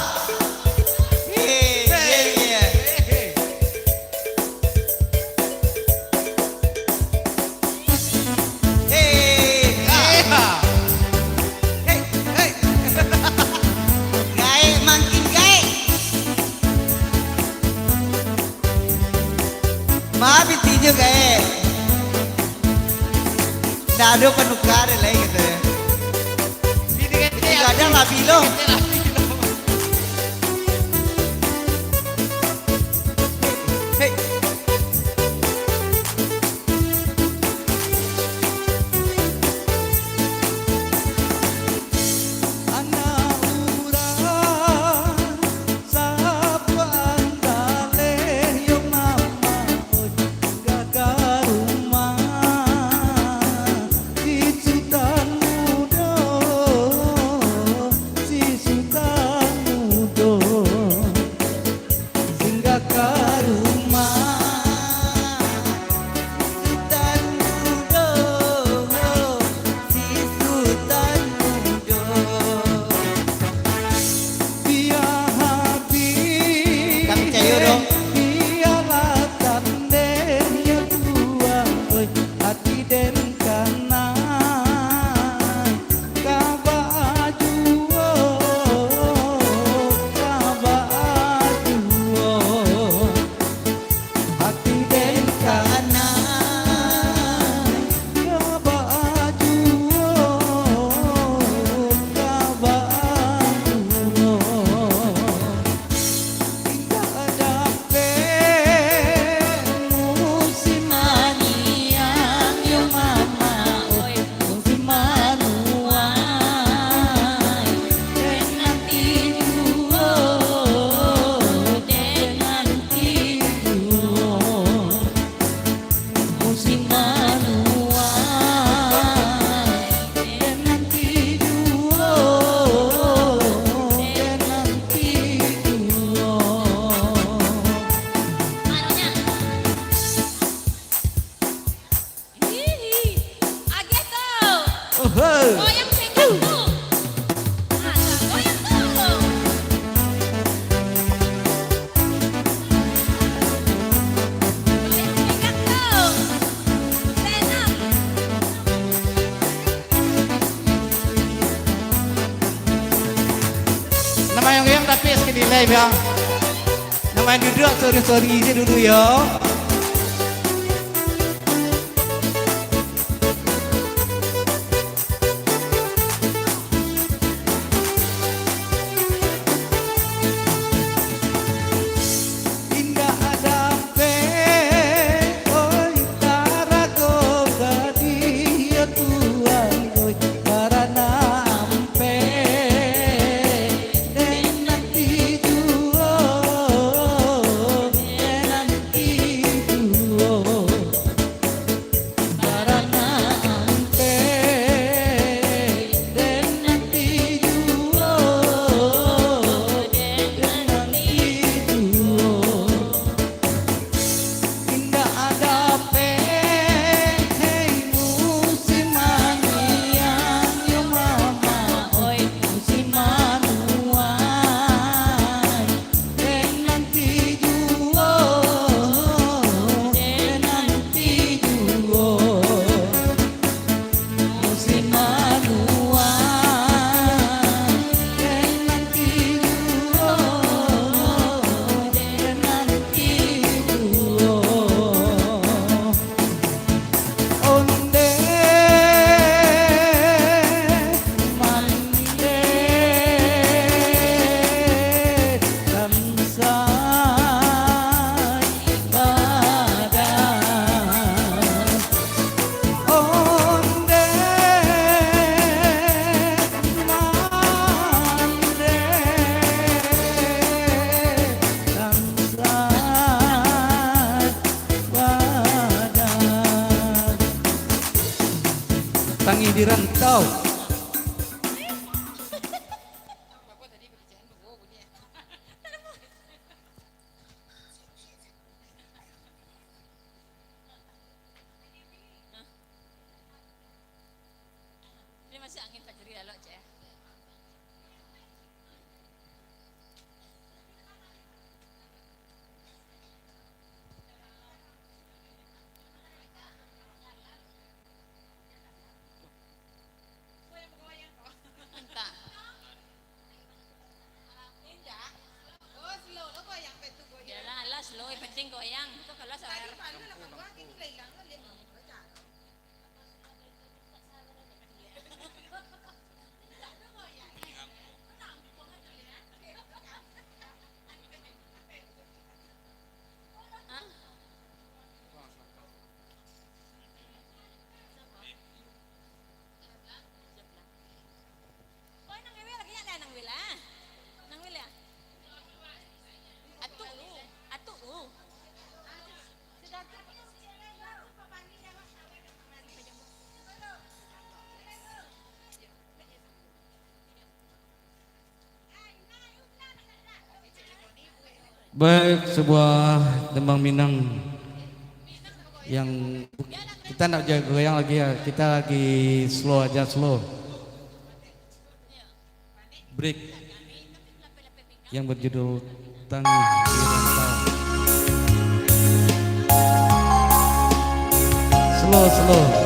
Maaf itu juga nggak ada penukar lagi gitu ya. Nggak ada lah bilo. Hey. Goyang pinggang tuh. Masa goyang tuh. Goyang pinggang tuh. Stand up. Nama yang tapi sekali live ya. Nama yang duduk sorry ini dulu ya. tangi di rantau. Ini masih angin tak jadi lalu aja. Entah. Oh, slow lo goyang petu goyang. Yalah, alas lo, yang penting goyang. Itu kalau Tadi saya. palu lah kedua kini lelang lo lihat. Oh, nang Wil lagi nyata nang Wil ah. Nang Wil ya. Atuk lu, atuk lu. Baik, sebuah tembang Minang yang kita nak jaga goyang lagi ya, kita lagi slow aja, slow break yang berjudul Tangi di Rantau. Slow.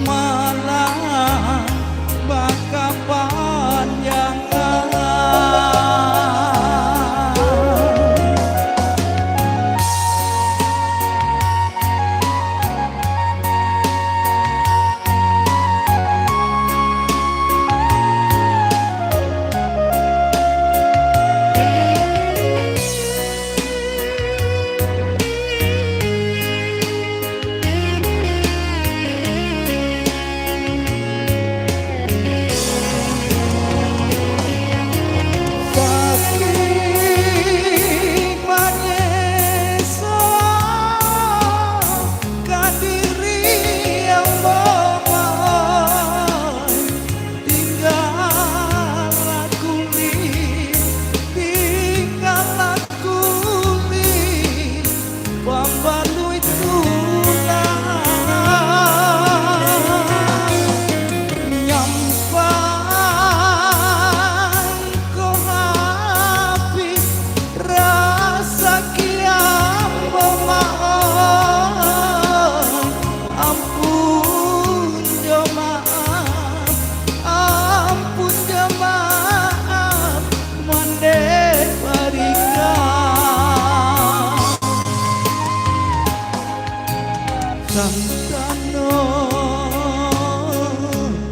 Malah baka panjangan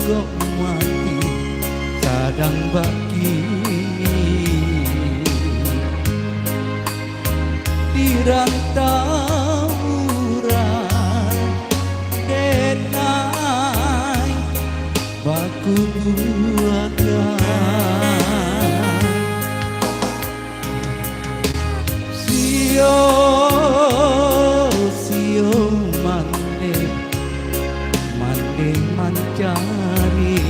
kok mati kadang baki di rantauran denai baku buatkan sio mande mancari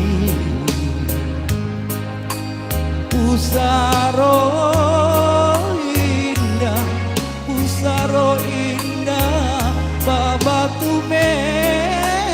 pusaro indah babatu meja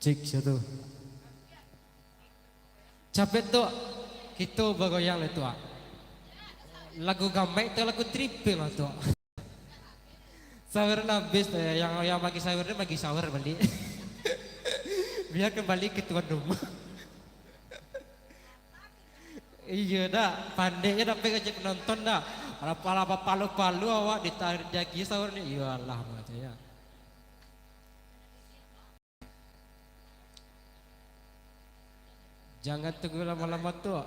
Cik satu. Capek tuh, kita bergoyang itu. Lagu gamek itu lagu tripping lah tuh. Sahur habis yang bagi sahur dia bagi sahur balik. Biar kembali ke tuan rumah. Iya dah, pandainya dapat ngajak penonton dah. Apa palu-palu awak ditarik jagi sahur ni. Iyalah macam ya. Jangan tunggu lama-lama tuh.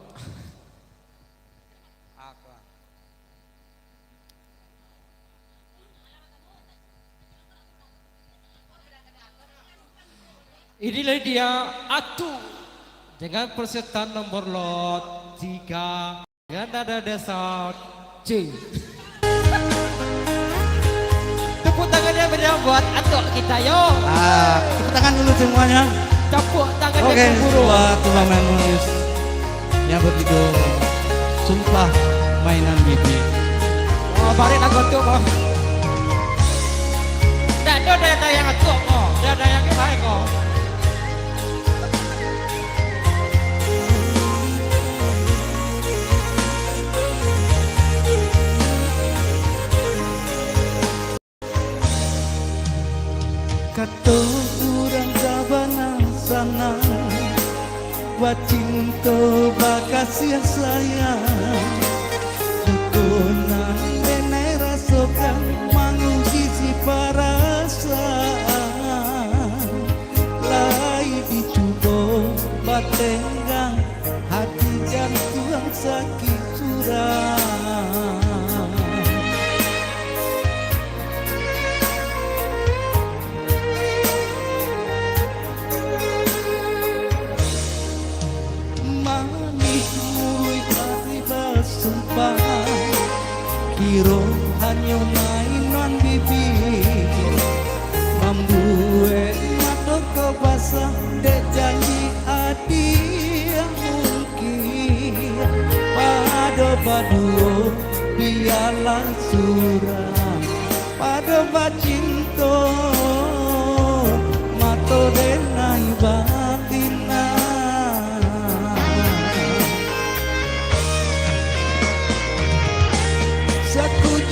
Inilah dia Atu dengan persetan nomor lot 3 dengan nada dasar C. Tepuk tangannya beriang buat Atu kita yo. tepuk tangan dulu semuanya. Tepuk tangannya Oke, keburu. buat turnamen menulis yang berjudul Sumpah Mainan Bibi. Oh, balik lagu tu kok. Dah ada yang Atu kok. Dah ada yang lain kok. Kato urang sabana sana Wacinto bakasih sayang Dukunan denai rasokan mangusisi perasaan Lai dicubo batenggang hati jantung sakit curang Kiro hanya mainan bibi Membuat mata kau basah Dek janji hati yang mungkin Pada baduo biarlah suram Pada bacinto Mata denai batina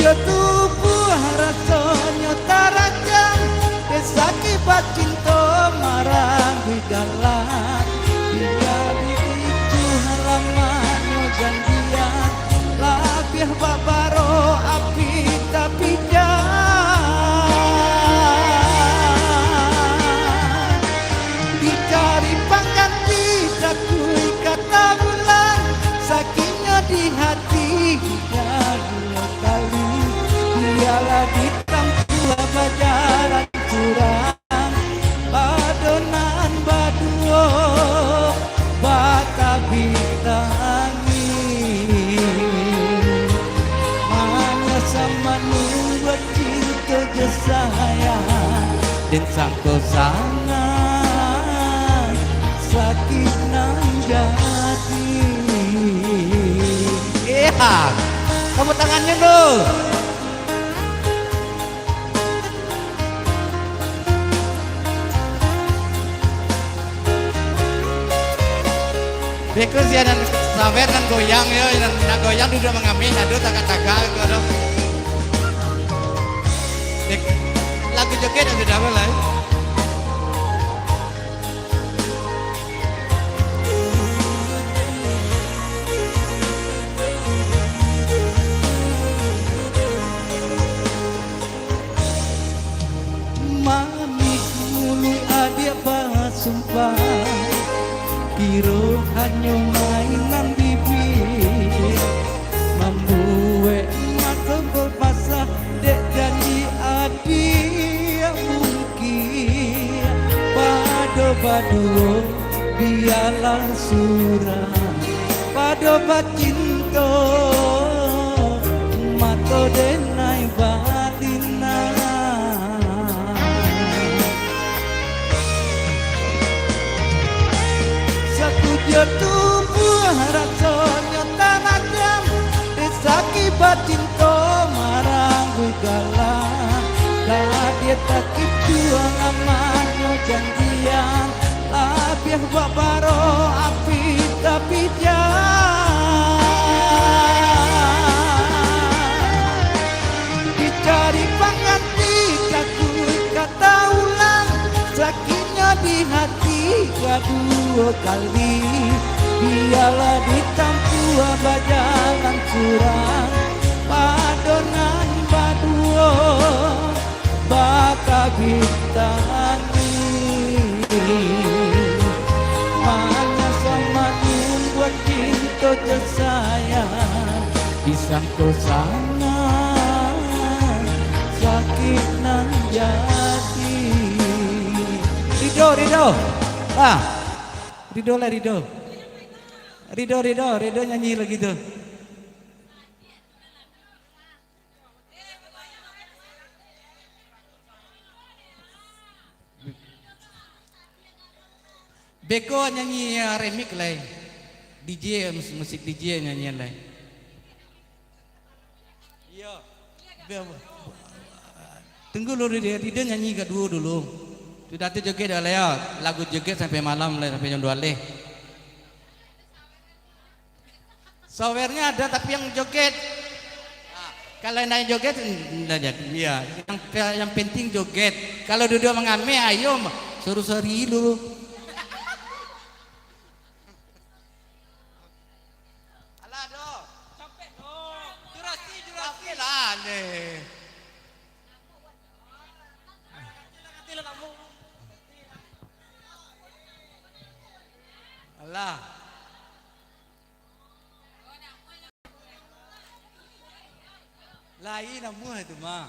Jatuh buah rasanya tarajang Kesaki bacinto marang di dalam Dia diicu halamannya janjian Labih babaro api tapi jangan Dicari pangganti takui kata bulan Sakitnya di hati dua kali di tampua bajaran curang badonan baduo baka bitangi hanya sama nubuat cinta sayang dan sangko sangat sakit nang jadi. Iya, kamu tangannya dong. Because ya dan sawer dan goyang ya, dan goyang duduk mengambil, aduh taka-taka gitu. Lagu joget yang sudah mulai. Mami mulu adik bahas sumpah kiro hanya mainan bibir membuat mata berpasah dek janji adik mungkin pado-pado biarlah surah pado bacinto mato denai batina. Jatuh buah rasanya tanah jam desaki batin to marang gugala dia takip juang amanyo janjian abiah babaro api tapi dicari pengganti kakui kata ulang sakitnya di hati kedua kali biarlah ditampua bajalan curang padonan baduo baka bintani mana sama buat cinta sayang disangko sangat sakit nan jadi. Rido ah Rido lah Rido nyanyi lagi tuh. Beko nyanyi remix lah, DJ musik DJ nyanyian lah. Iya. Tunggu dulu Rido nyanyi kedua dulu. Sudah tu joget dah lah ya, lagu joget sampai malam lah sampai jam 2 leh. Sawernya ada tapi yang joget. Kalau naik joget enggak jadi. Iya, yang penting joget. Kalau duduk mengambil ayo suruh-suri dulu. Alah doh. Sampai doh. Durasi lah deh. Alah. Lain nama itu mah.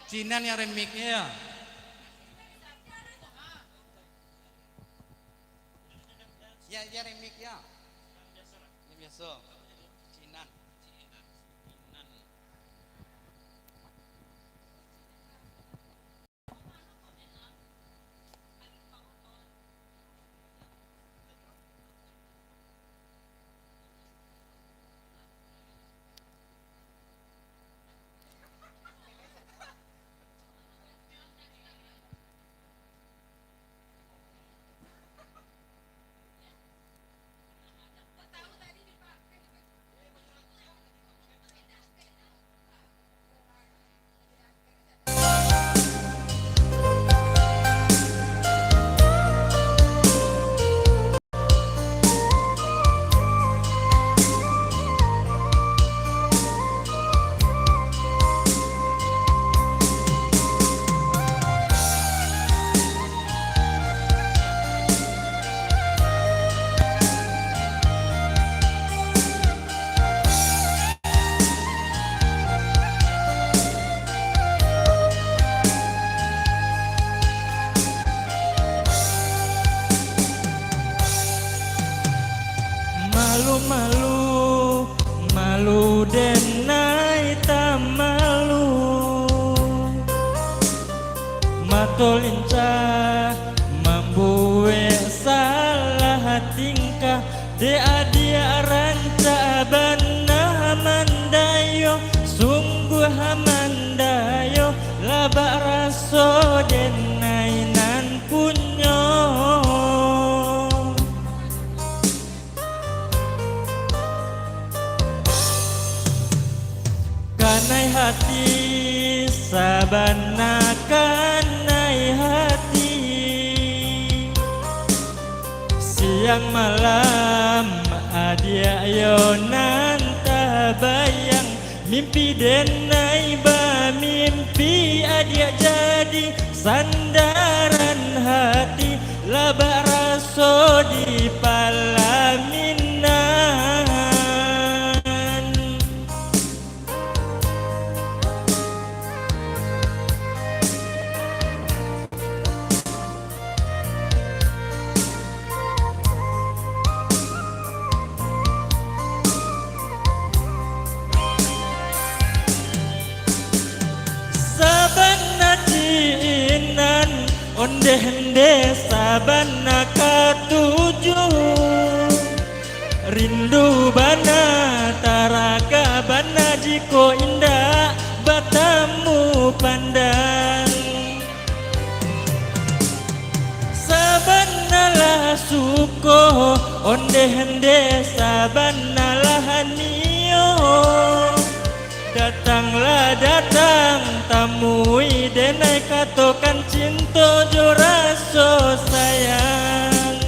Cina yang remixnya ya. Ya remix ya. Yang biasa. Cina. malu-malu, malu denai tak malu. Matolinca membuat salah tingkah, dia ranca bana mandayo, sungguh mandayo, labak raso denai nan punyo. Kanai hati sabana kanai hati, siang malam adia yo nanta bayang, mimpi denai ba mimpi adia jadi sandaran hati, labak raso di palaminan. Sabana ciinan onde-hende sabana katuju, rindu bana taraga bana jiko indah batamu pandang. Sabana lah suko onde-hende sabana lah nio, datanglah datang tamui denai katokan cinta jo raso sayang.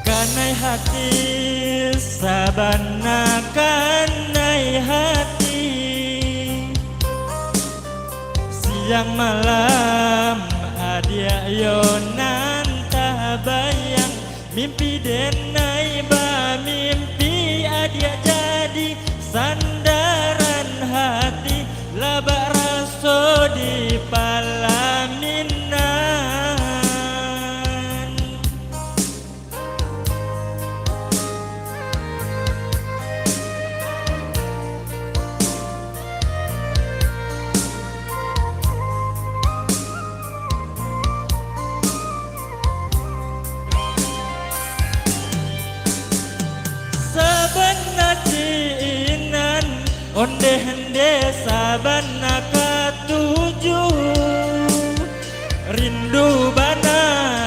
Kanai hati sabana kanai hati, siang malam adia yo nanta bayang, mimpi denai ba mimpi adia jadi sandaran hati, labak raso di palaminan. Sabana ciinan onde-hende sabana katuju, rindu bana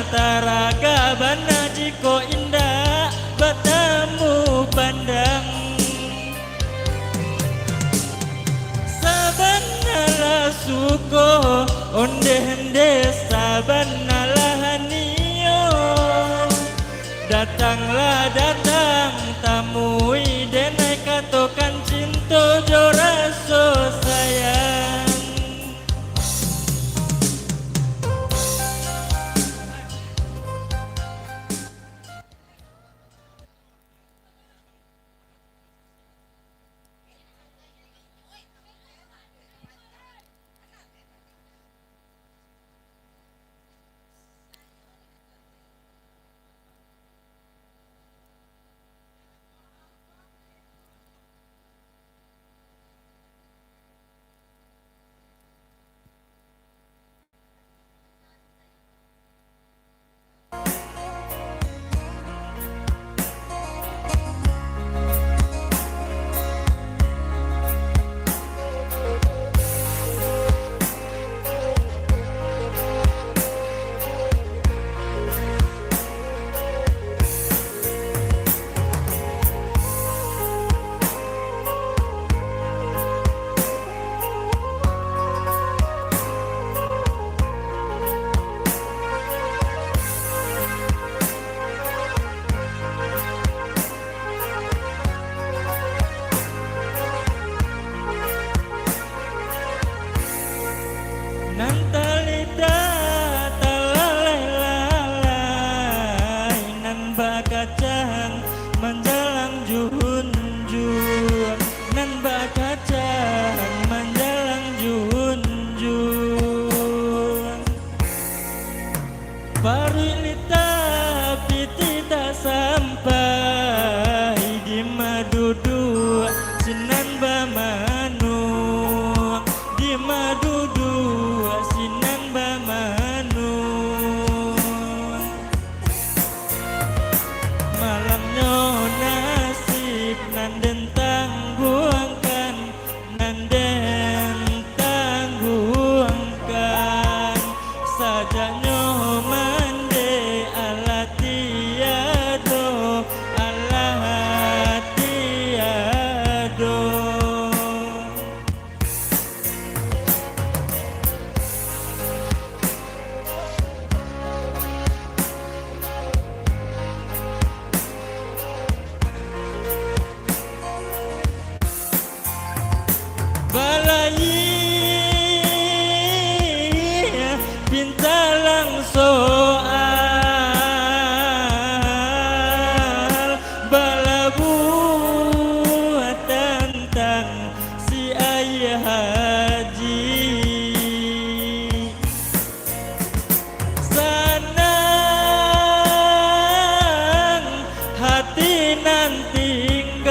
taraga bana jiko indah batamu pandang. Sabana lah suko onde-hende sabana lah nio, datanglah datang tamui denai katokan cinta jo raso sayang. junjung nan bakacan menjalang junjung parilita piti tak sampai di madudu sinan bamanu di madudu sinan bamanu malamnya nasib nanden tangguangkan nanden tangguangkan sajanya mande ala tiado ala tiado balai pintalang soal balabu tentang si ayah haji senang hati nan tinggal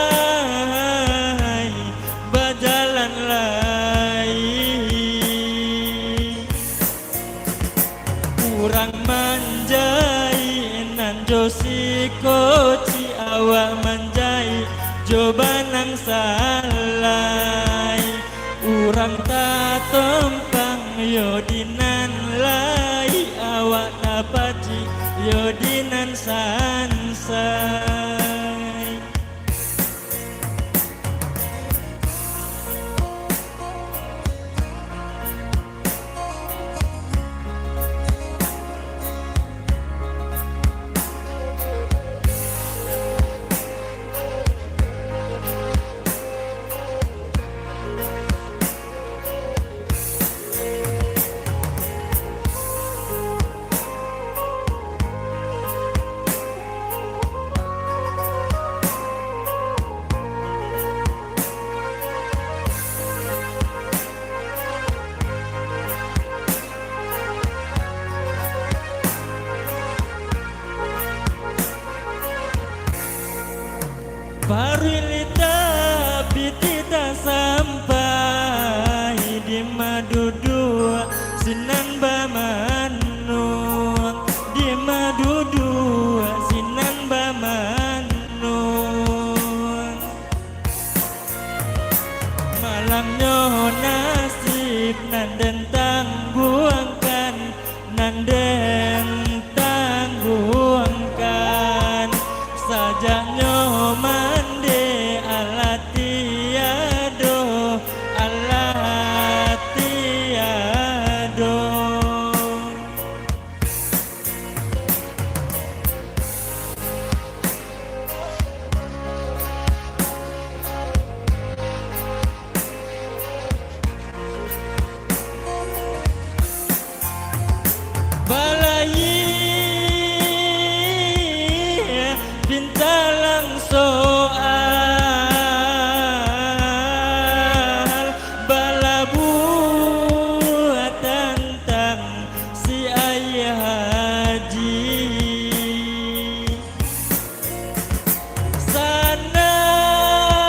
denai berjalan lain kurang manjai nan josi koci awak manjai jobanang salai urang tak tempang yodinan lai awak tapaci yodinan sansai parilita piti tak sampai di madudu sinan bamanu di madudu sinan bamanu malamnya nasib nanden tangguangkan nanden tangguangkan sajanya mande ala tiado ala tiado balai pintalang soal balabu tentang si ayah haji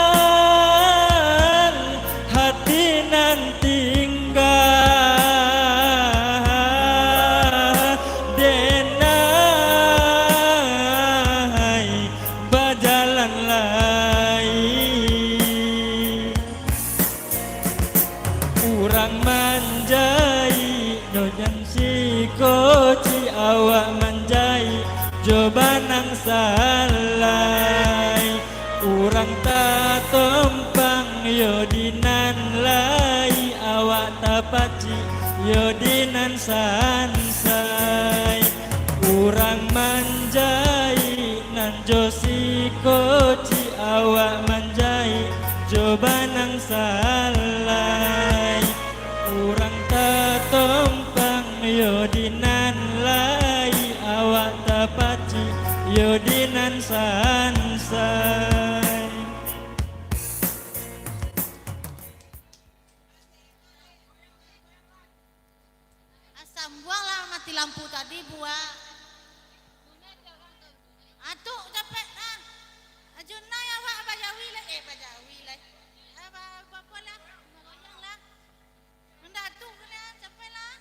senang hati nan tinggal denai berjalan lain urang manjai dojan si koci awak manjai jobanang salai urang tak tempang yodinan lai awak tapaci yodinan sansai urang manjai nan josi koci awak manjai jobanang salai urang tak tempang yodinan lai Yodinan sansai. Asam buanglah mati lampu tadi buang. Atuk capek nah. Ajuna ya Pak Bajawi lah. Bajawi lah. Apa lah? Ngoyang lah. Hendak tu kena capek lah.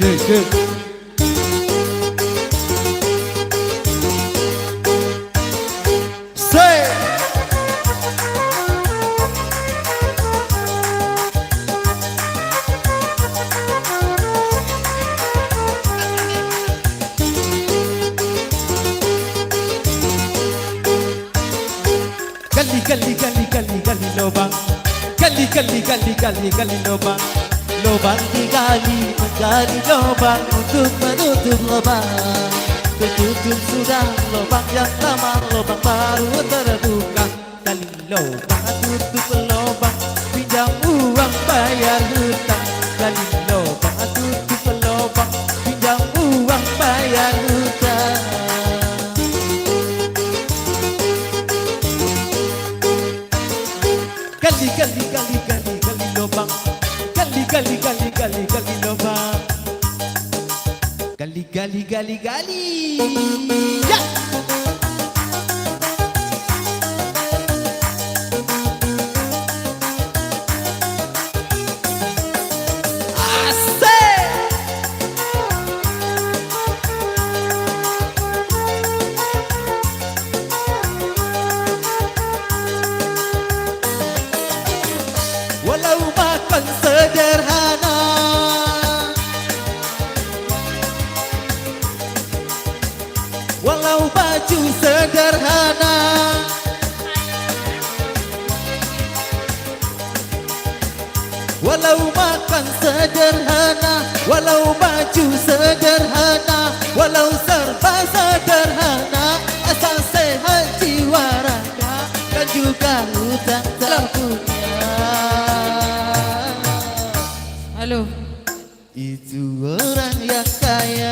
Cek. Say. Gali lobang. Gali lobang. Lubang digali menggali lubang untuk menutup lubang. Tertutup sudah lubang yang lama, lubang baru terbuka. Gali lubang tutup lubang, pinjam uang bayar hutang. Gali lubang tutup lubang, pinjam uang bayar hutang. Gali lobang. Gali lobang. Gali. Ya. Walau makan sederhana, walau baju sederhana, walau makan sederhana, walau baju sederhana, walau serba sederhana, asal sehat jiwa raga dan juga hutang tak punya. Halo. Itu orang yang kaya.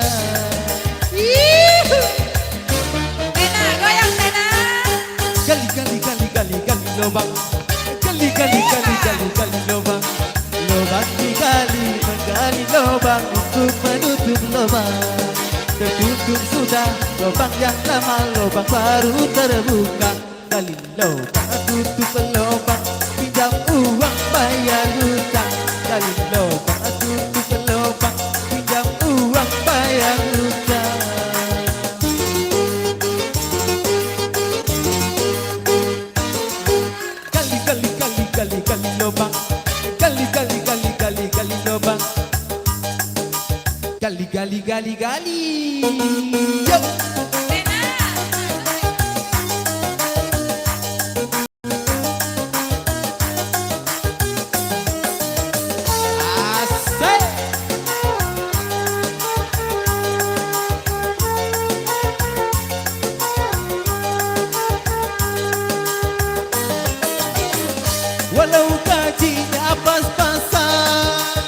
Tena, goyang Tena. Gali lobang. Gali lobang. Lubang digali menggali lubang untuk menutup lubang. Tertutup sudah lubang yang lama, lubang baru terbuka. Gali lubang tutup lubang, pinjam uang bayar hutang. Gali lubang tutup lubang, pinjam uang bayar hutang. Gali lobang. Gali lobang. Gali. Yo. Asik. Walau gajinya pas-pasan,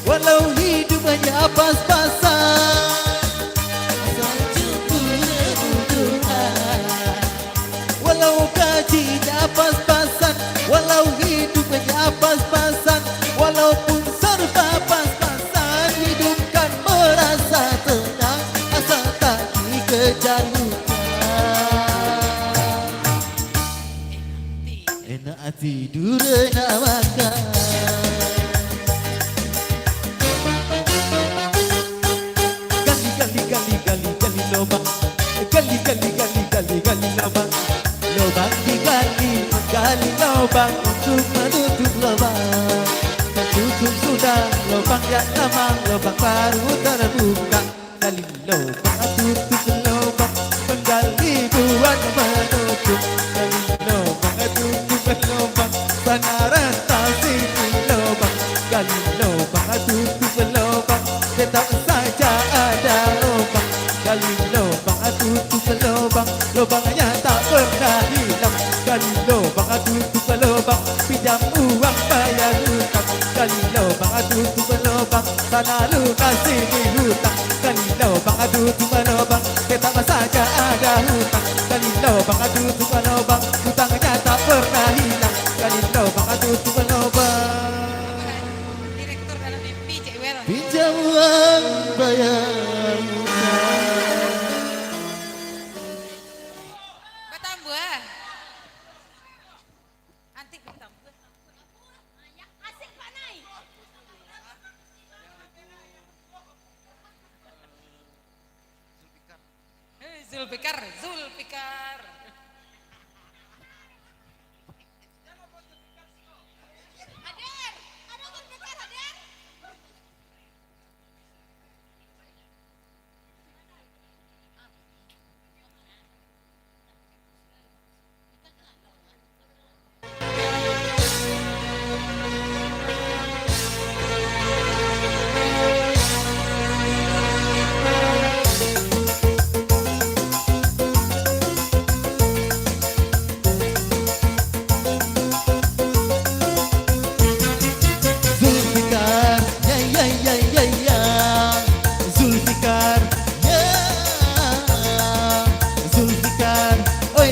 walau hidupnya pas-pasan, asal cukup kebutuhan. Walau gajinya pas-pasan, walau hidupnya pas-pasan, walaupun serba pas-pasan, hidup kan merasa tenang asal tak dikejar lubang yang lama, lubang baru terbuka. Gali lubang tutup lubang, menggali buat menutup. Gali lubang tutup lubang, sana rentasi lubang. Gali lubang tutup lubang, tetap saja ada lubang. Gali lubang tutup lubang, lubangnya tak pernah hilang. Gali lubang tutup lubang, pinjam uang bayar hutang. Gali lubang tutup lubang, sana luka sini hutang. Gali lubang tutup lubang, tetap saja ada hutang. Gali lubang tutup lubang, hutangnya tak pernah hilang. Gali lubang tutup lubang, Direktur dalam mimpi Cik Wel. pinjam uang bayar hutang. Betambah. Antik betambah. Asik Pak Nai. Zulfikar, Zulfikar. Hadir. Ada Zulfikar hadir. Zulfikar, ya. Zulfikar, ya. Zulfikar, oi.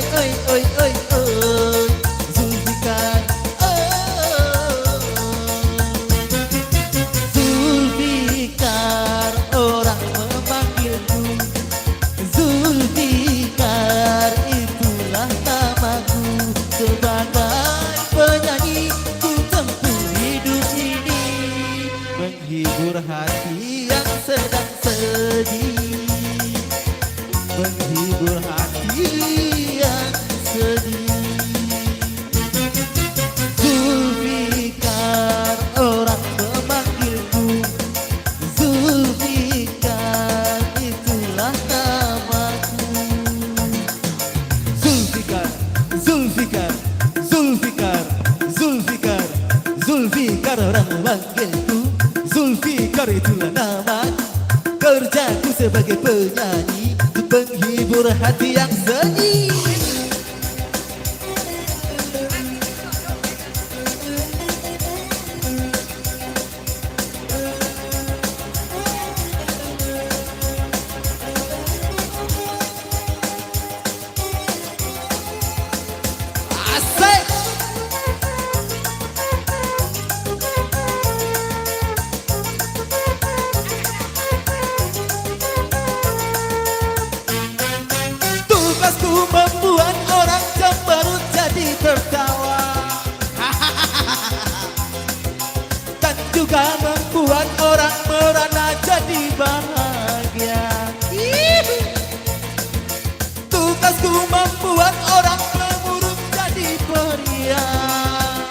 Zulfikar, Zulfikar, orang memanggilku. Zulfikar, itulah namaku. Sebagai penyanyi ku tempuh hidup ini, menghibur hati yang sedang sedih, menghibur hati yang sedih. Zulfikar, orang memanggilku. Zulfikar, itulah namaku. Zulfikar, orang memanggilku. Zulfikar, itulah namaku. Kerjaku sebagai penyanyi, penghibur hati yang sedih. Asik. Tugasku membuat orang cemberut jadi tertawa, dan juga membuat orang merana jadi bahagia. Tugasku membuat orang pemurung jadi periang,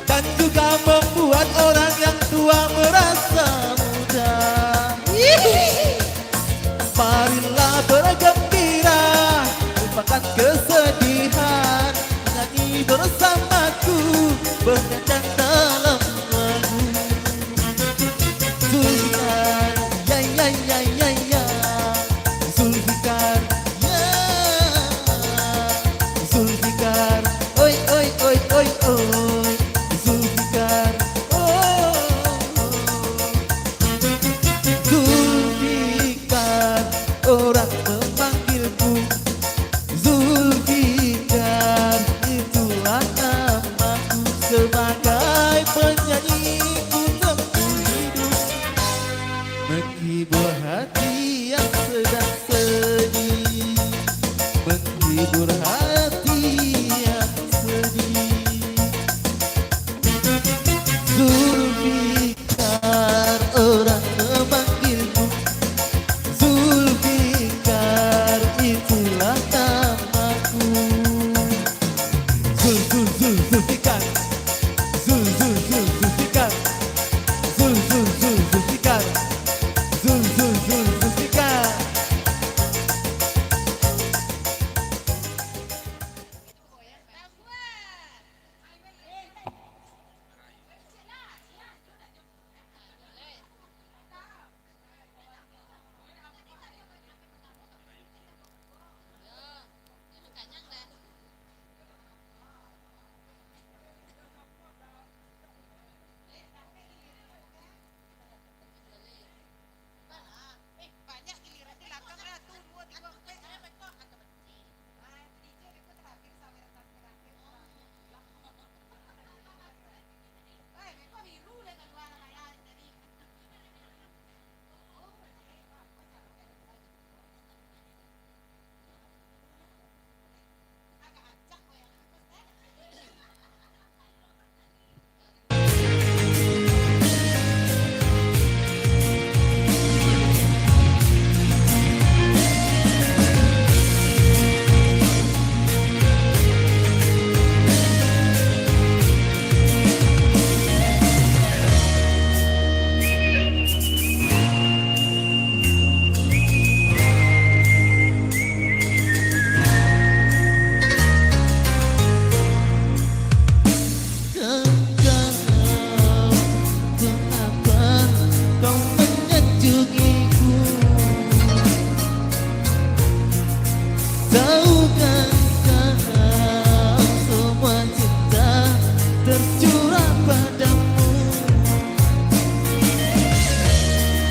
dan juga membuat orang yang tua merasa muda. Marilah bergembira, lupakan kesedihan, nyanyi bersamaku, bernyanyi dalam lagu. Zulfikar, ya. Zulfikar, ya. Zulfikar, oi. Zulfikar, Zulfikar, orang memanggilku. Zulfikar, itulah namaku. Sebagai penyanyi ku tempuh hidup, menghibur hati yang sedang sedih, menghibur hati yang sedih. Zulfikar, orang memanggilku. Zulfikar, itulah namaku. Zulfikar, Zulfikar,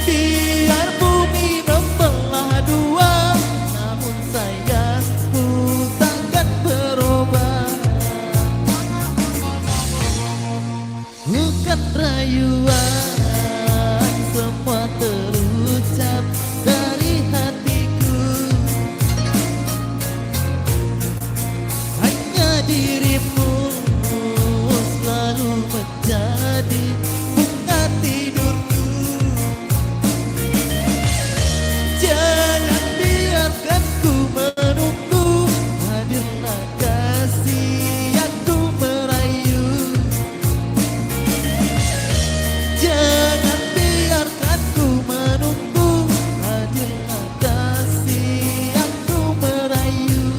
Biar bumi membelah dua, namun sayangku takkan berubah. Bukan rayuan, semua terucap dari hatiku. Hanya dirimu selalu menjadi bunga tidurku. Jangan biarkan ku menunggu, hadirlah kasih yang ku merayu. Jangan biarkan ku menunggu, hadirlah kasih yang ku merayu.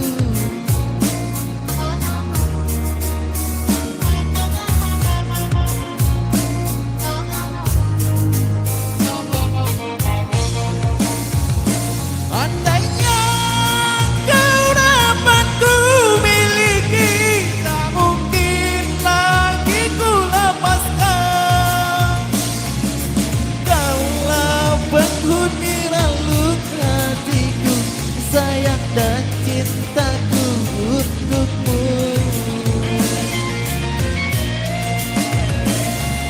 Andainya kau dapat ku miliki, tak mungkin lagi ku lepaskan. Kaulah penghuni relung hatiku, sayang dan cintaku untukmu.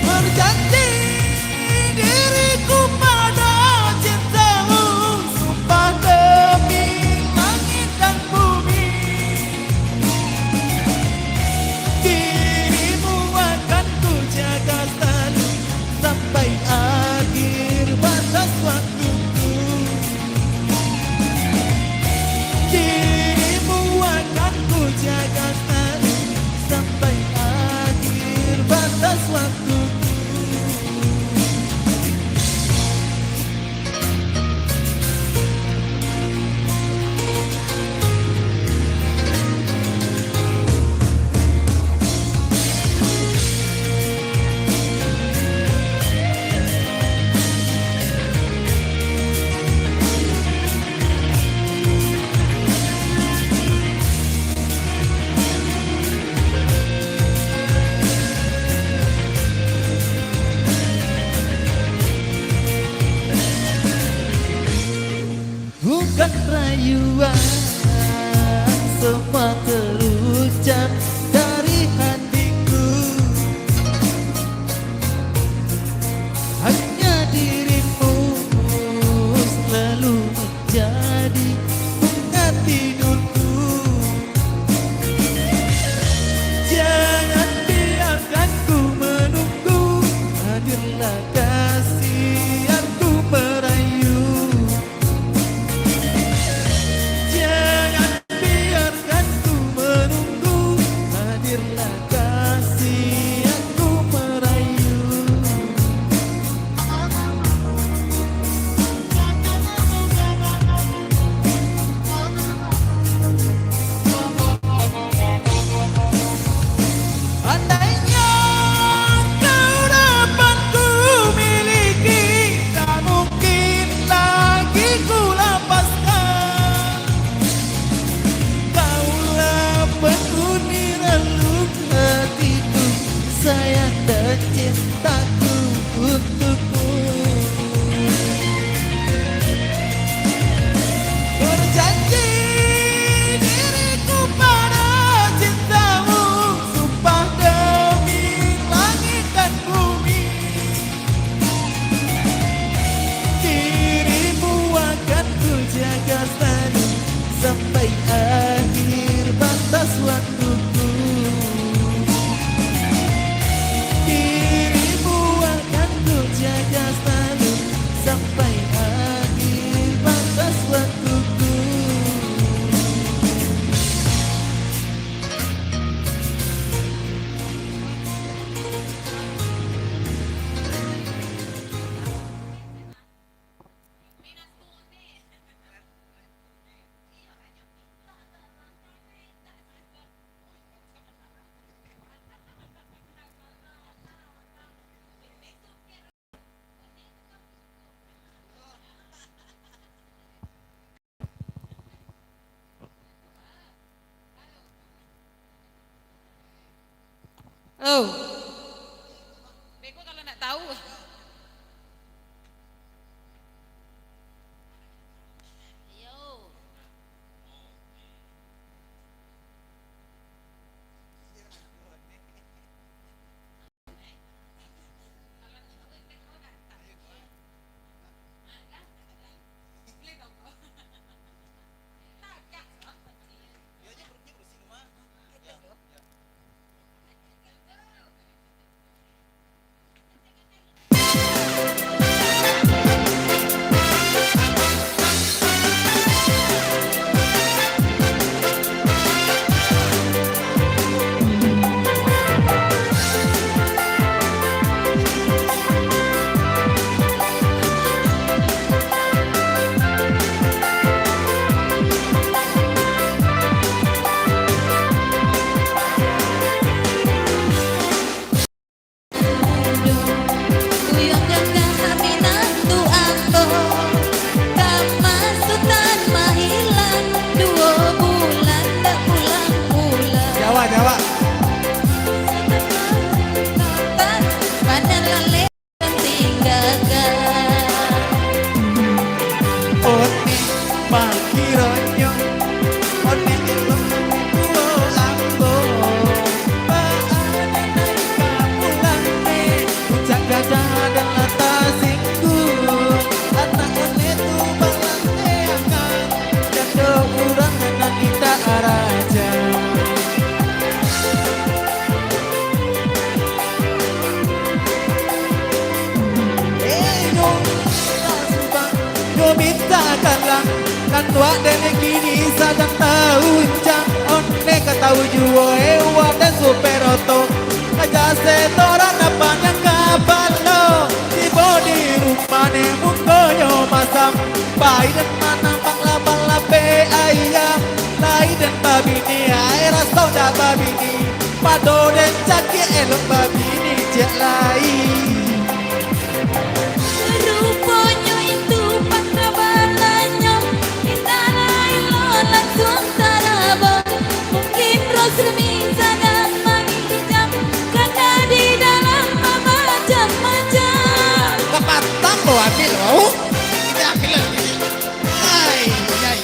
Berjanji diriku pada cintamu, sumpah demi langit dan bumi. Dirimu akan ku jaga selalu sampai akhir batas waktuku. Dirimu akan ku jaga selalu sampai akhir batas waktuku. Bukan rayuan, semua terucap dari hatiku. Hanya dirimu selalu menjadi bunga tidurku. Jangan biarkan ku menunggu, hadirlah kasih yang ku merayu. Jangan biarkan ku menunggu, hadirlah kasih yang ku merayu. Andainya kau dapat ku miliki, tak mungkin lagi ku lepaskan. Kaulah penghuni relung hatiku, sayang dan cintaku untukmu. Berjanji diriku pada cintamu, sumpah demi langit dan bumi. Dirimu akan ku jaga selalu sampai akhir batas waktuku. Dirimu akan ku jaga selalu sampai akhir batas waktuku. Oh. Beko kalau nak tahu. One Makironyo One elok tuwo ambo Paane kapulang ne Ucak gajah dan lata singgung Anak one tu balang teangan Jando urang anak kita araja Yo minta kalang kan tua dan kini sedang tahu jang onne katahu juo ewa dan superoto aja setoran apa yang kapalo di bodi rumah ne mukoyo masam bai dan mana bangla pe ayam lai dan babi ni air soda babi ni pado dan caki elok babi ni cek lai. Rupanya itu patrabalanya kita lain lo langsung tarabang mungkin Rosmi sedang menghijam karena di dalam macam-macam Kapatang lo ambil lo ini ambil lagi hai yai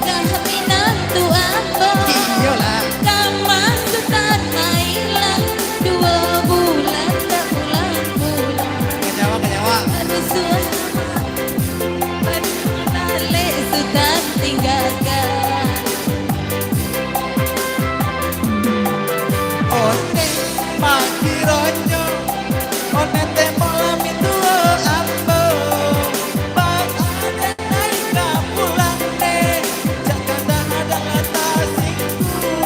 Jaga minantu abang iyalah Kamang setan mailang 2 bulan tak pulang-pulang kenyawa Rusuh balik sudah tinggalkan One Makironyo One tempolam itu ambo Paane naik kapulang ne Jaga ada atas singgung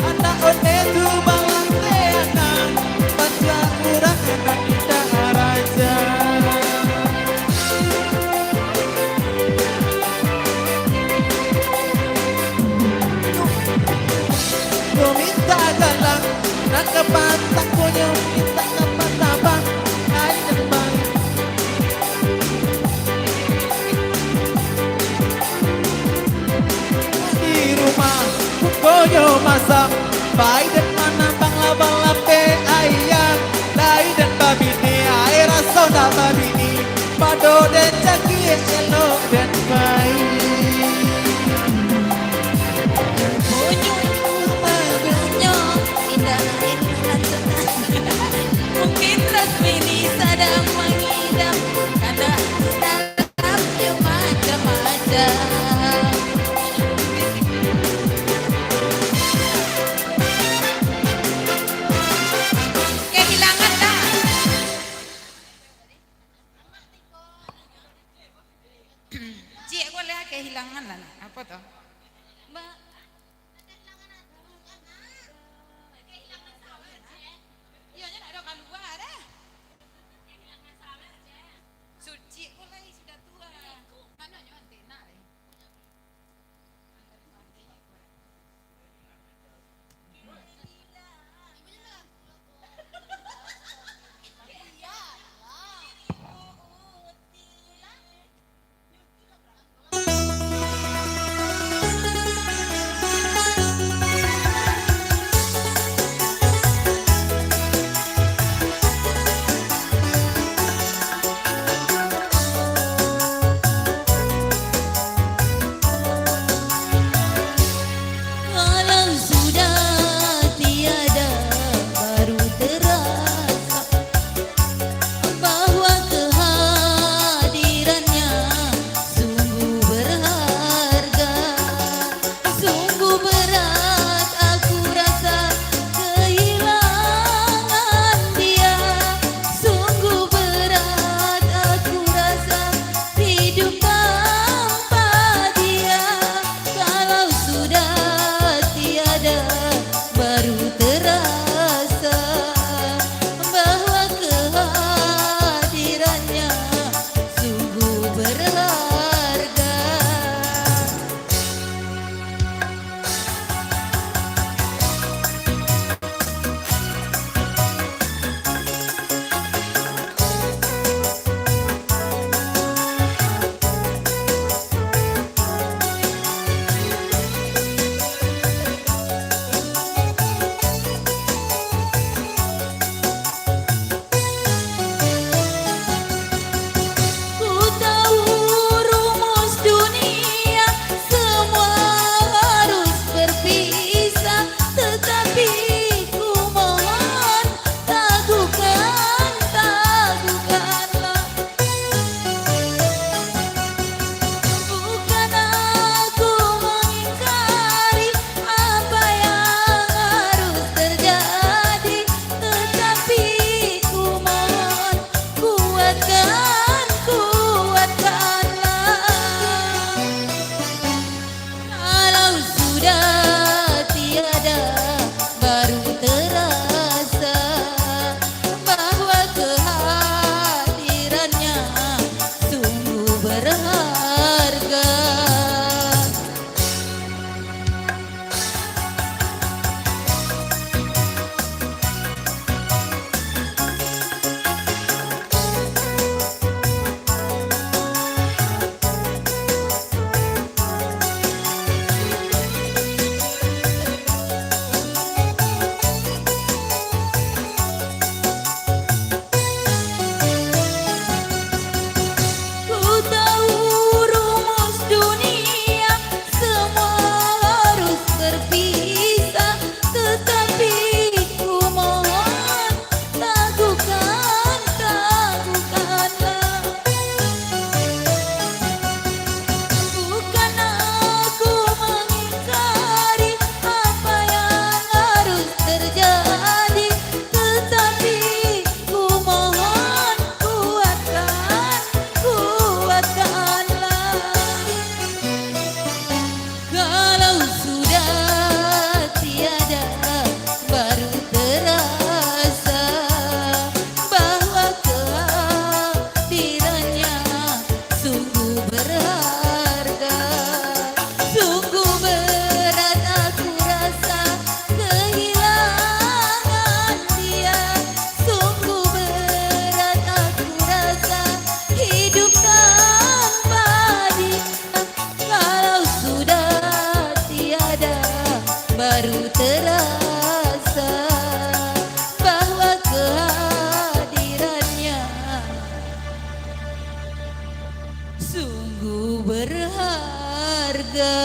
Anak one tu balang teanang Baca kurang enak kita raja Yo minta galang Nak kepatak konyo minta kapat-tabang Hai depan Di rumah konyo masak Baik dan mana bangla pe ayam Lai dan babi ni air soda babi ni Pado dan caki elok dan baik Bunyo indah indah mungkin Rasmini sedang mengidam karena dalamnya macam-macam Kehilangan dah. Cik, aku lihat kehilangan lah. Apa tuh? Mbak Iya, nak ada keluar dah. Suci aku lagi sudah tua. Mana nyo antena ni? kalau sudah tiada baru terasa bahwa kehadirannya sungguh berharga sungguh berat aku rasa kehilangan dia sungguh berat aku rasa hidup tanpa dia kalau sudah tiada baru terasa bahwa kehadirannya sungguh berharga baru terasa bahwa kehadirannya sungguh berharga.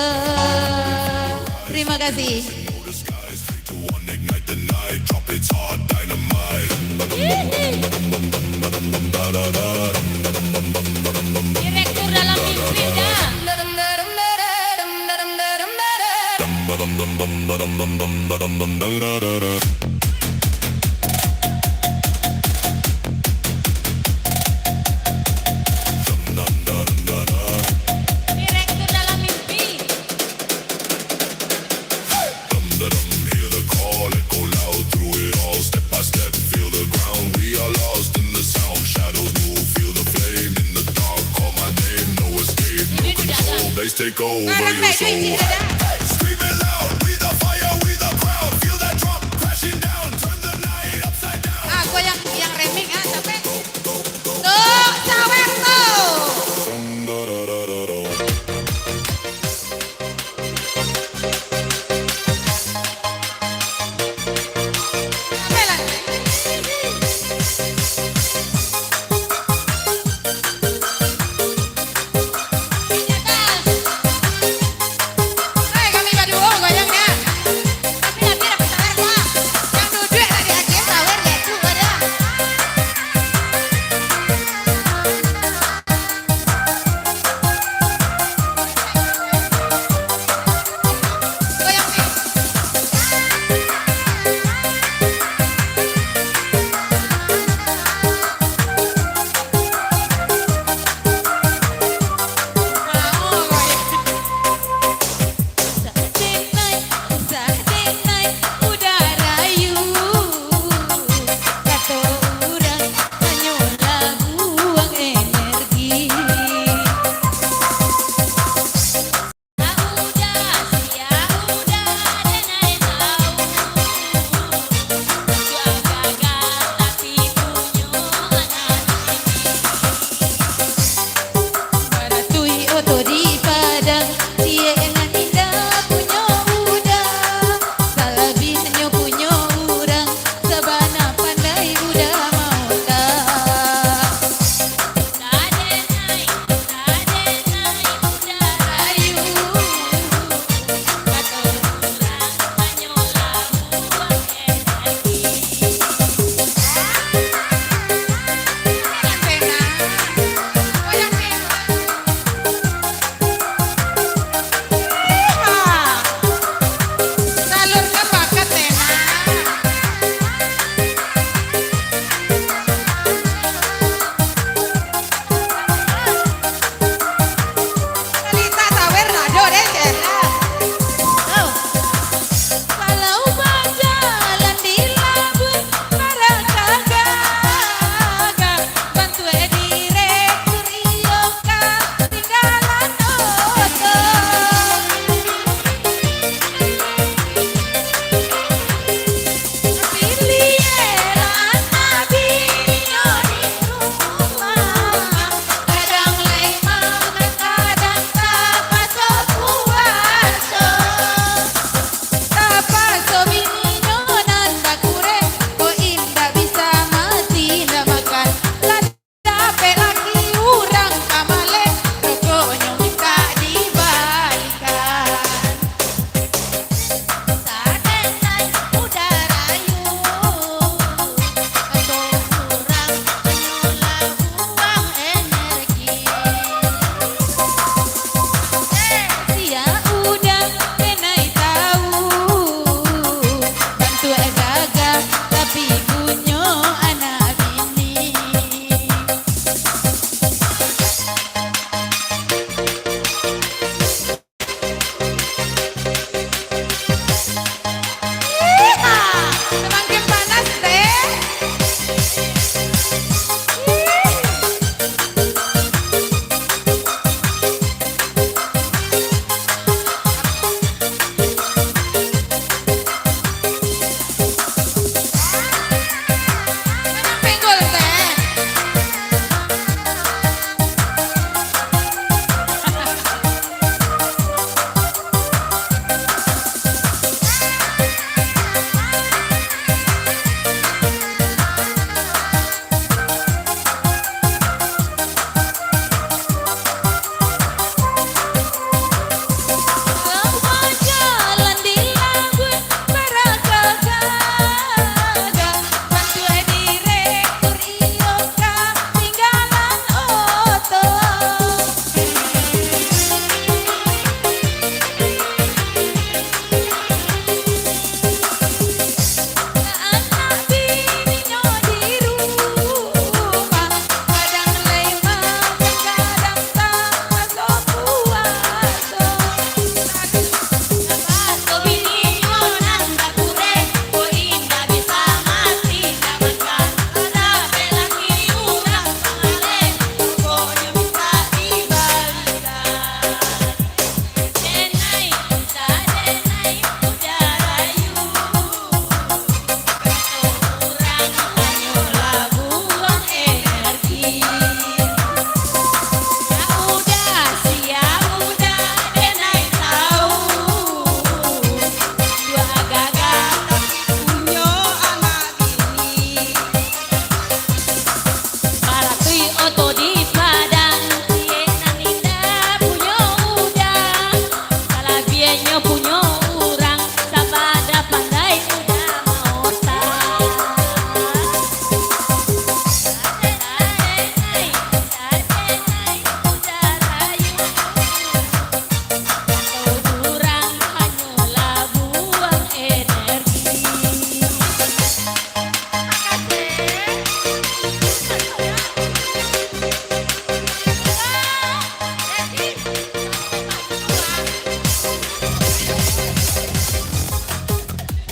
Terima kasih. Direktur dalam mimpi dah. Direktur dalam mimpi. Ini tidak ada. Take over Sekarang your naik soul. duit tidak ada. Screaming loud, we the fire, we the crowd. Feel that drum crashing down, turn the night upside down. Ah, gua yang remix ah, sampai. Tuh, sawer tuh. Sampai lah. Nyata.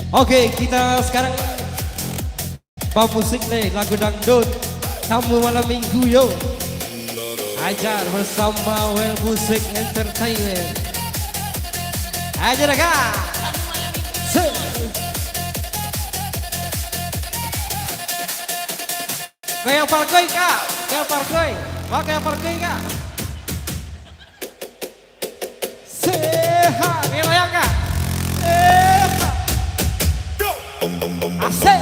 Oke, kita sekarang musik nih, lagu dangdut. Tamu malam minggu yo. Ajar bersama Well Music Entertainment. Ajar kak. Goyang parkoy kak, goyang parkoy. Wah goyang parkoy kak. Sehat, goyang kak. Asik.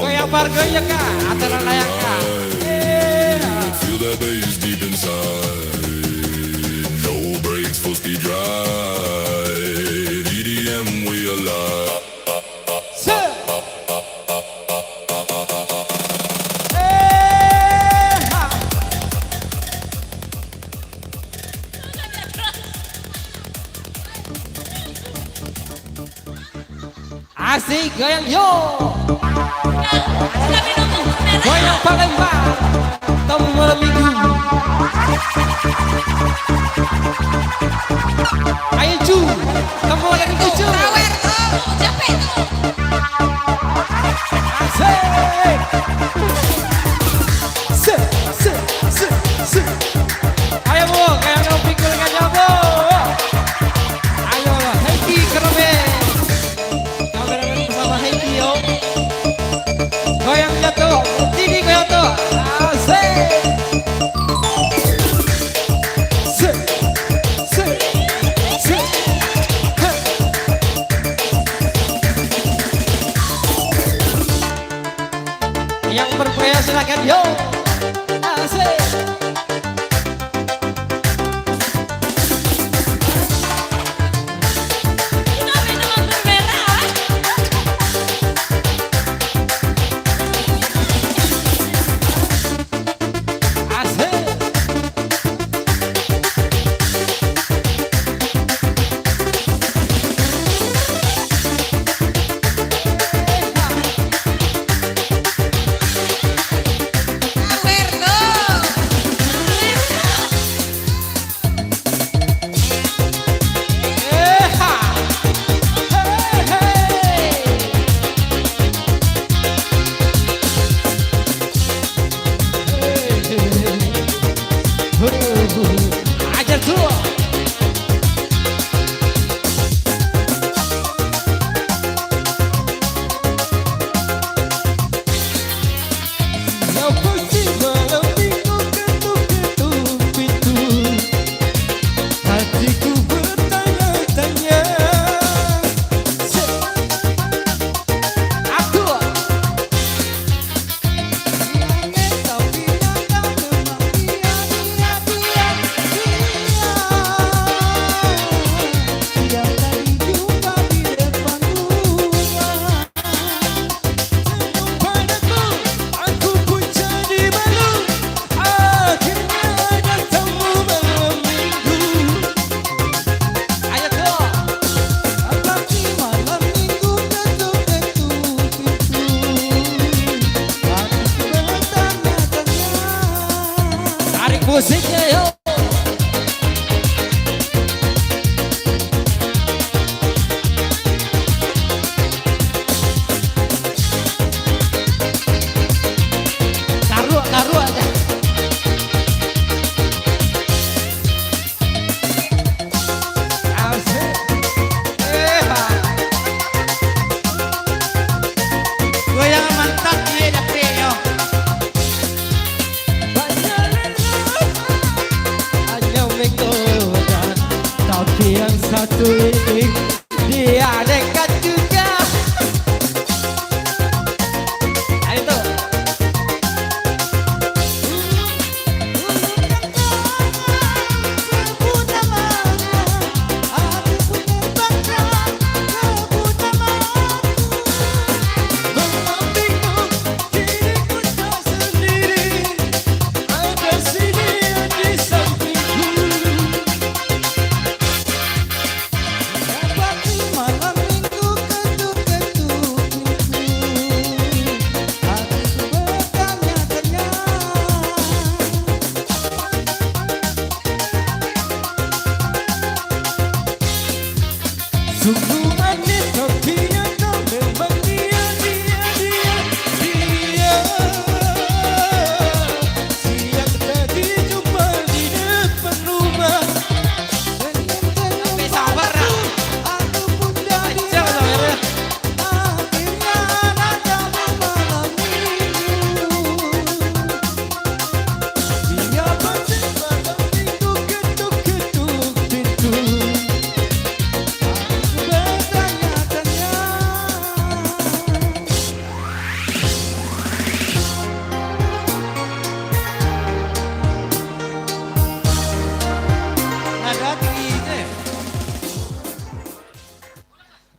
Goyang parkoy ya kak, acara layak kak. Feel that bass deep inside. No brakes, full speed drive. EDM we alive. Asik goyang yo. Goyang Palembang. Tamu malam minggu. Ayo cu, tamu malam minggu cu. Rawer tuh, capek tuh. Asik. Se, se, se, se. Ayo bu, goyang pikul gajah bu. Ayo, Happy Keraben. Kameramen bersama Happy yo. Goyang jatuh, tinggi goyang tuh. Asik. Se, se, se. Heh. Yang bergoyang silakan yo. Asik. Asik.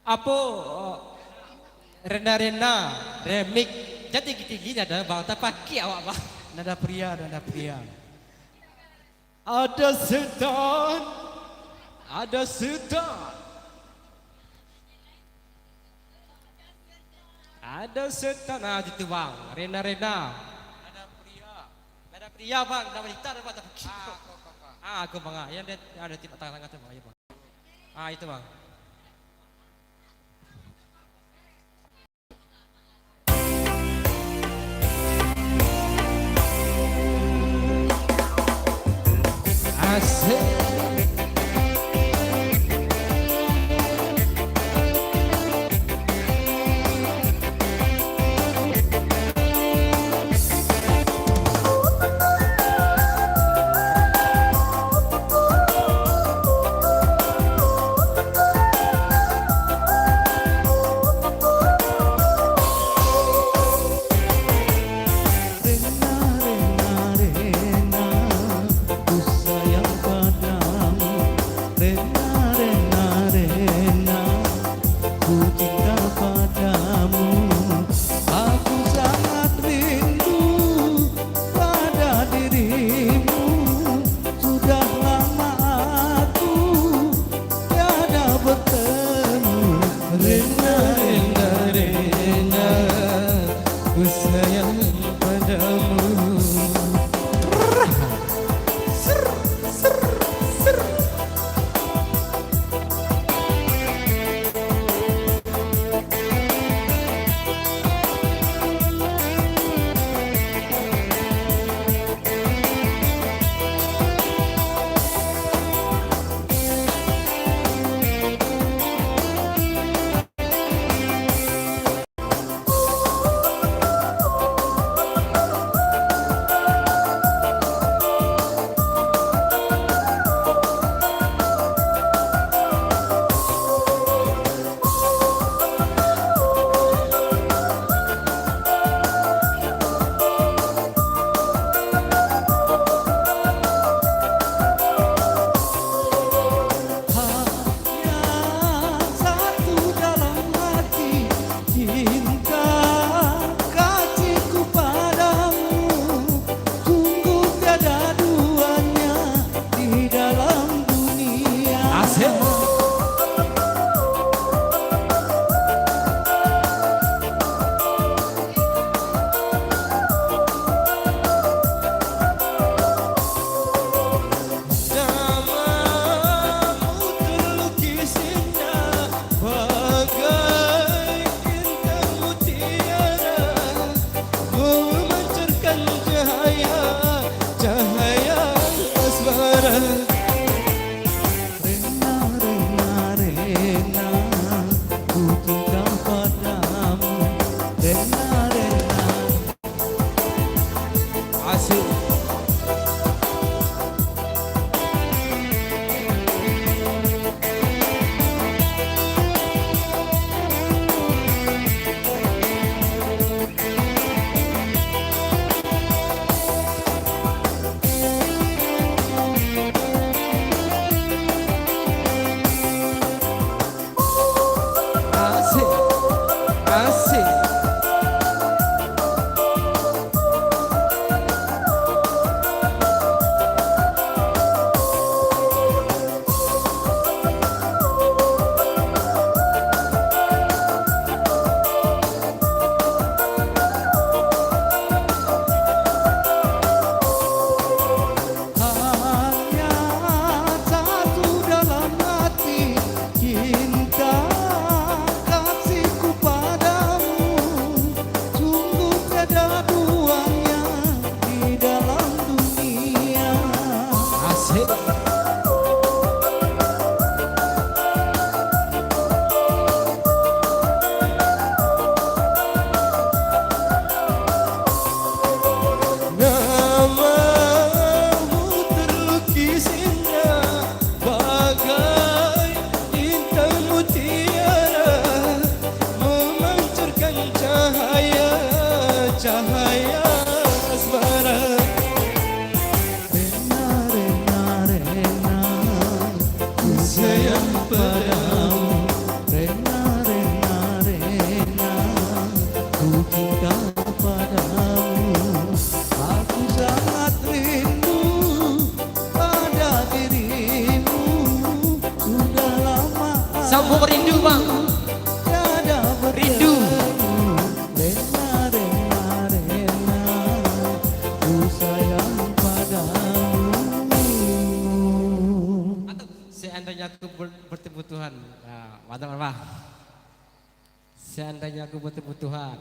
Apa Rena remix jadi tinggi ada bang tak pakai awak bang. Nada pria. Ada setan, Ada setan gitu bang. Rena. Nada pria bang. Nama kita ada tak pakai. Aku bang. Yang ada tipe tangan itu bang. Itu bang. Asik. bertemu Tuhan. Nah, mantap apa? Seandainya aku bertemu Tuhan.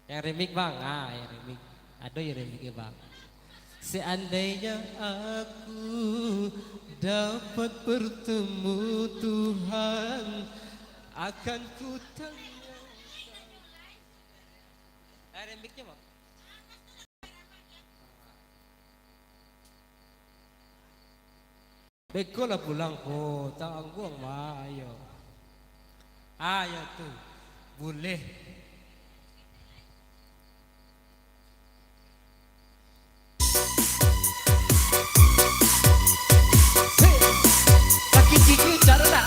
Yang remix bang, yang remix. Ada yang remix ya bang. Seandainya aku dapat bertemu Tuhan, akan ku tanya. Remixnya bang. Beko lah pulang ko, tanggung mah ayo. Ayo tuh, boleh. Kaki ciki cara lah.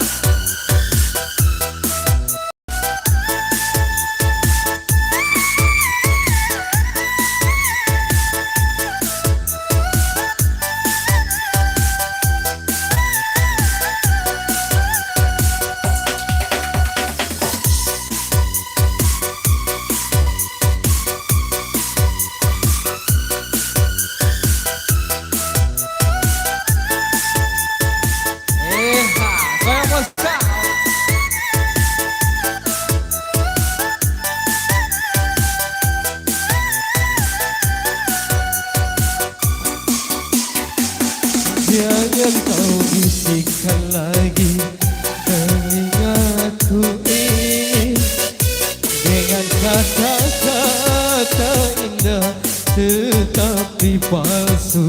Jangan kau bisikkan lagi telingaku ini dengan kata-kata indah tetapi palsu.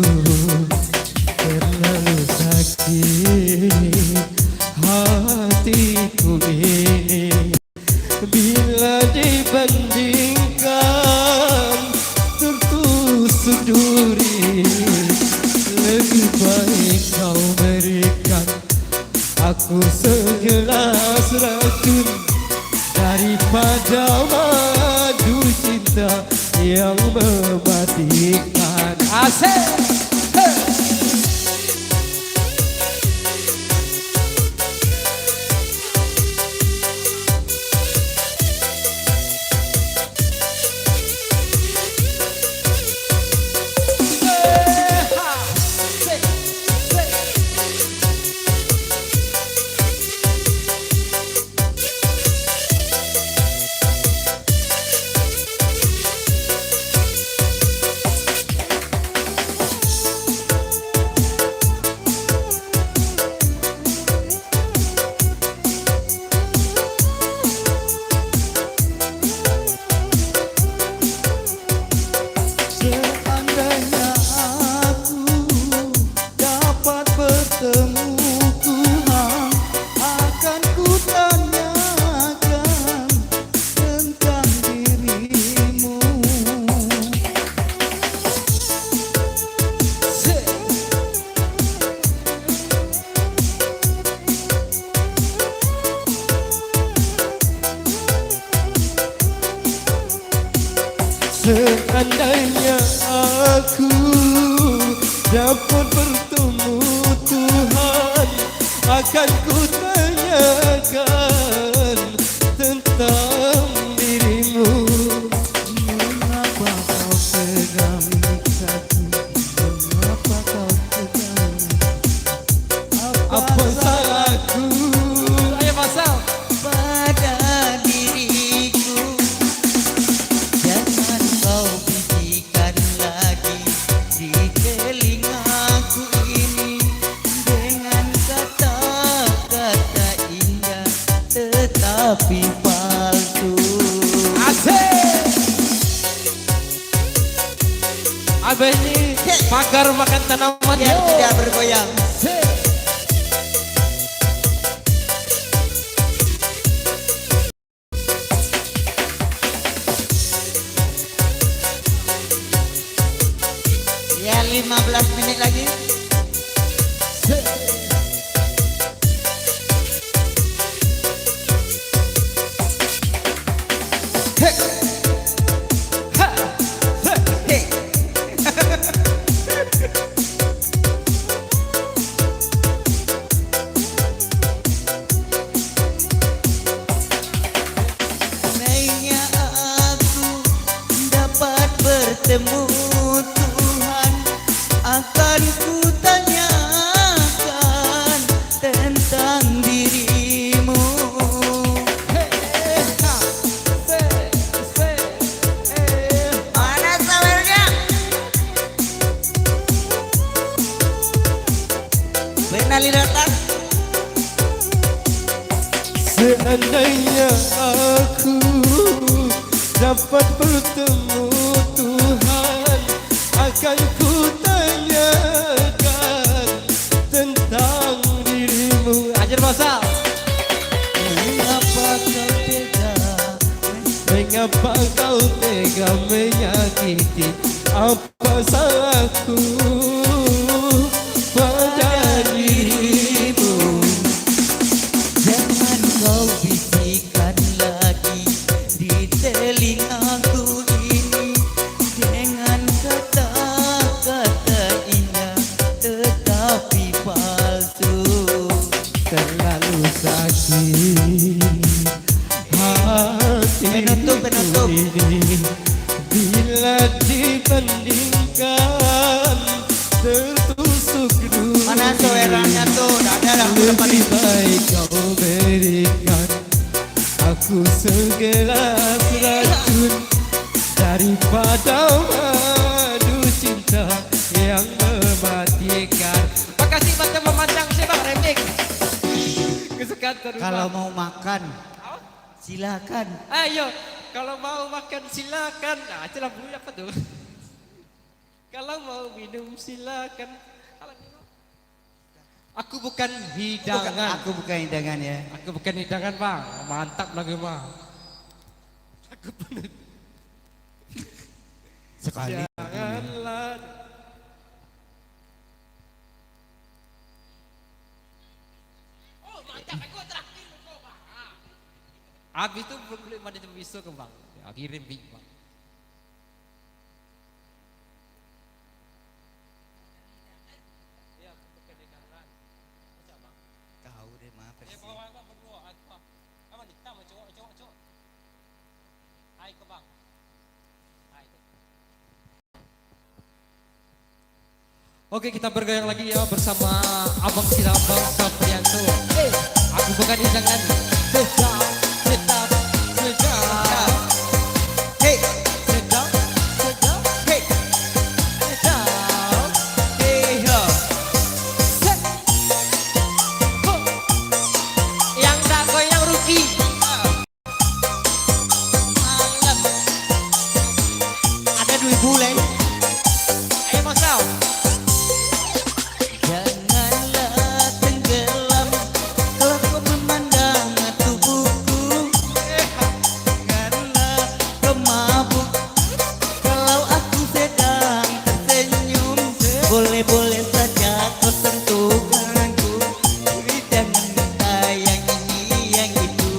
Terlalu sakit hatiku ini bila dibandingkan tertusuk duri. Lebih baik kau berikan aku segelas racun daripada madu cinta yang mematikan. Asik. Seandainya aku dapat bertemu Tuhan, akan ku tanyakan tentang dirimu. Mengapa kau tega menyiksaku? Mengapa kau tega apa salahku? Ayo masal pada diriku. Jangan kau bisikan lagi di telingaku ini dengan kata-kata indah tetapi palsu. Asik. Abah ini pakar makan tanaman yang tidak bergoyang. Ya 15 menit lagi. Seandainya aku dapat bertemu Tuhan, akan ku tanyakan Seandainya aku dapat bertemu Tuhan, akan ku tanyakan tentang dirimu. Ajar masal. Mengapa kau tega? Mengapa kau tega menyakiti? Apa salahku pada dirimu? Jangan kau bisikan lagi di telingaku ini dengan kata-kata indah tetapi palsu. Terlalu sakit hati Penutup. ini bila dibandingkan tertusuk duri. Mana suaranya tuh? Ada Lebih baik kau berikan aku segelas racun daripada madu cinta yang mematikan. Makasih buat yang memandang sih Bang Remik. Kesukaan terus. Kalau mau makan silakan. Ayo, kalau mau makan silakan. Nah, itulah bunyi apa tuh? Kalau mau minum silakan. Aku bukan hidangan. Aku bukan hidangan ya. Aku bukan hidangan Bang. Mantap lagu Bang. Aku bener. Sekali. Janganlah. Oh mantap, aku terakhir kok Bang. Habis itu belum boleh mana jam besok ke Bang. Ya, kirim big Bang. Kau deh maaf. Oke, kita bergoyang lagi ya bersama Abang Silabang Saprianto. Aku bukan hidangan. Sedap, sedap, sedap. Hey, Sedap, sedap, hey, sedap. hey, ho. Set. Ho. Yang tak goyang rugi. Malam. Ada 2.000 leh. Ayo masal. Janganlah tenggelam kalau kau memandang tubuhku. Janganlah kau mabuk kalau aku sedang tersenyum. Boleh-boleh saja kau sentuh tanganku, tapi jangan minta yang ini yang itu.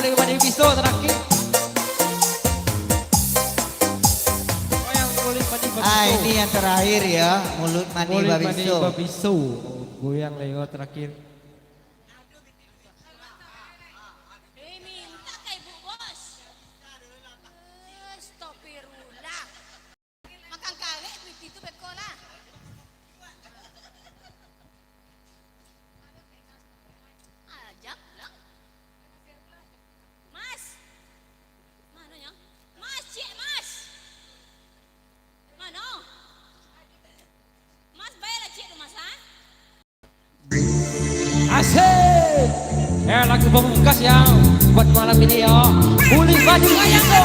boleh mandi pisau terakhir. Goyang mulut mandi babiso. Ah ini yang terakhir ya, mulut mani Mulut mandi babiso. babiso. Goyang Leo terakhir. Minta ke ibu bos. Astagfirullah. Makan kare itu bekola. Ajak lah. Mas. Mana ya? Mas, cik mas. Mana? Mas bayar cik tu mas ha? Asik. Lagu pemungkas yang buat malam ini ya. Mulut mandi babiso.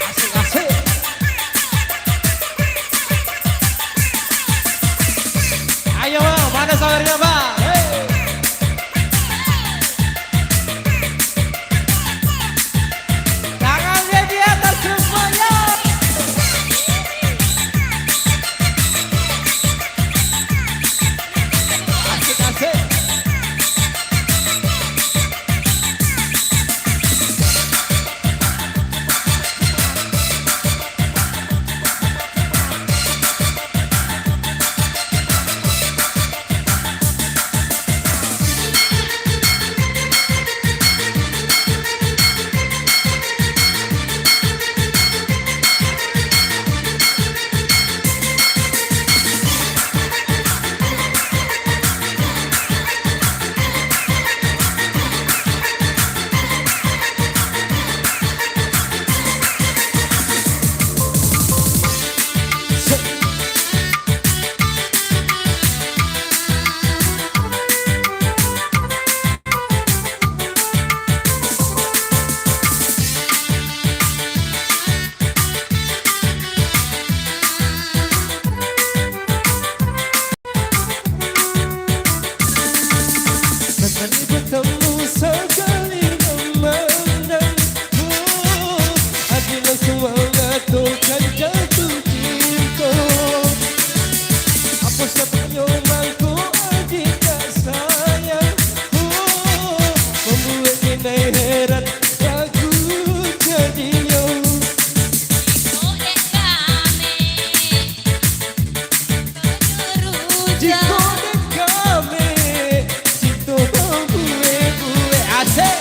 Asik asik. Ayo bang, mana sawernya bang? Hey. Tangannya di atas semuanya. Asik asik. Sekali bertemu sekali memandangmu, hatilah semangat kan jatuh cinta. Apa sebabnya aku adiknya sayangku, membuat kita heran aku jadinya. Jika kami cinta bue-bue asik.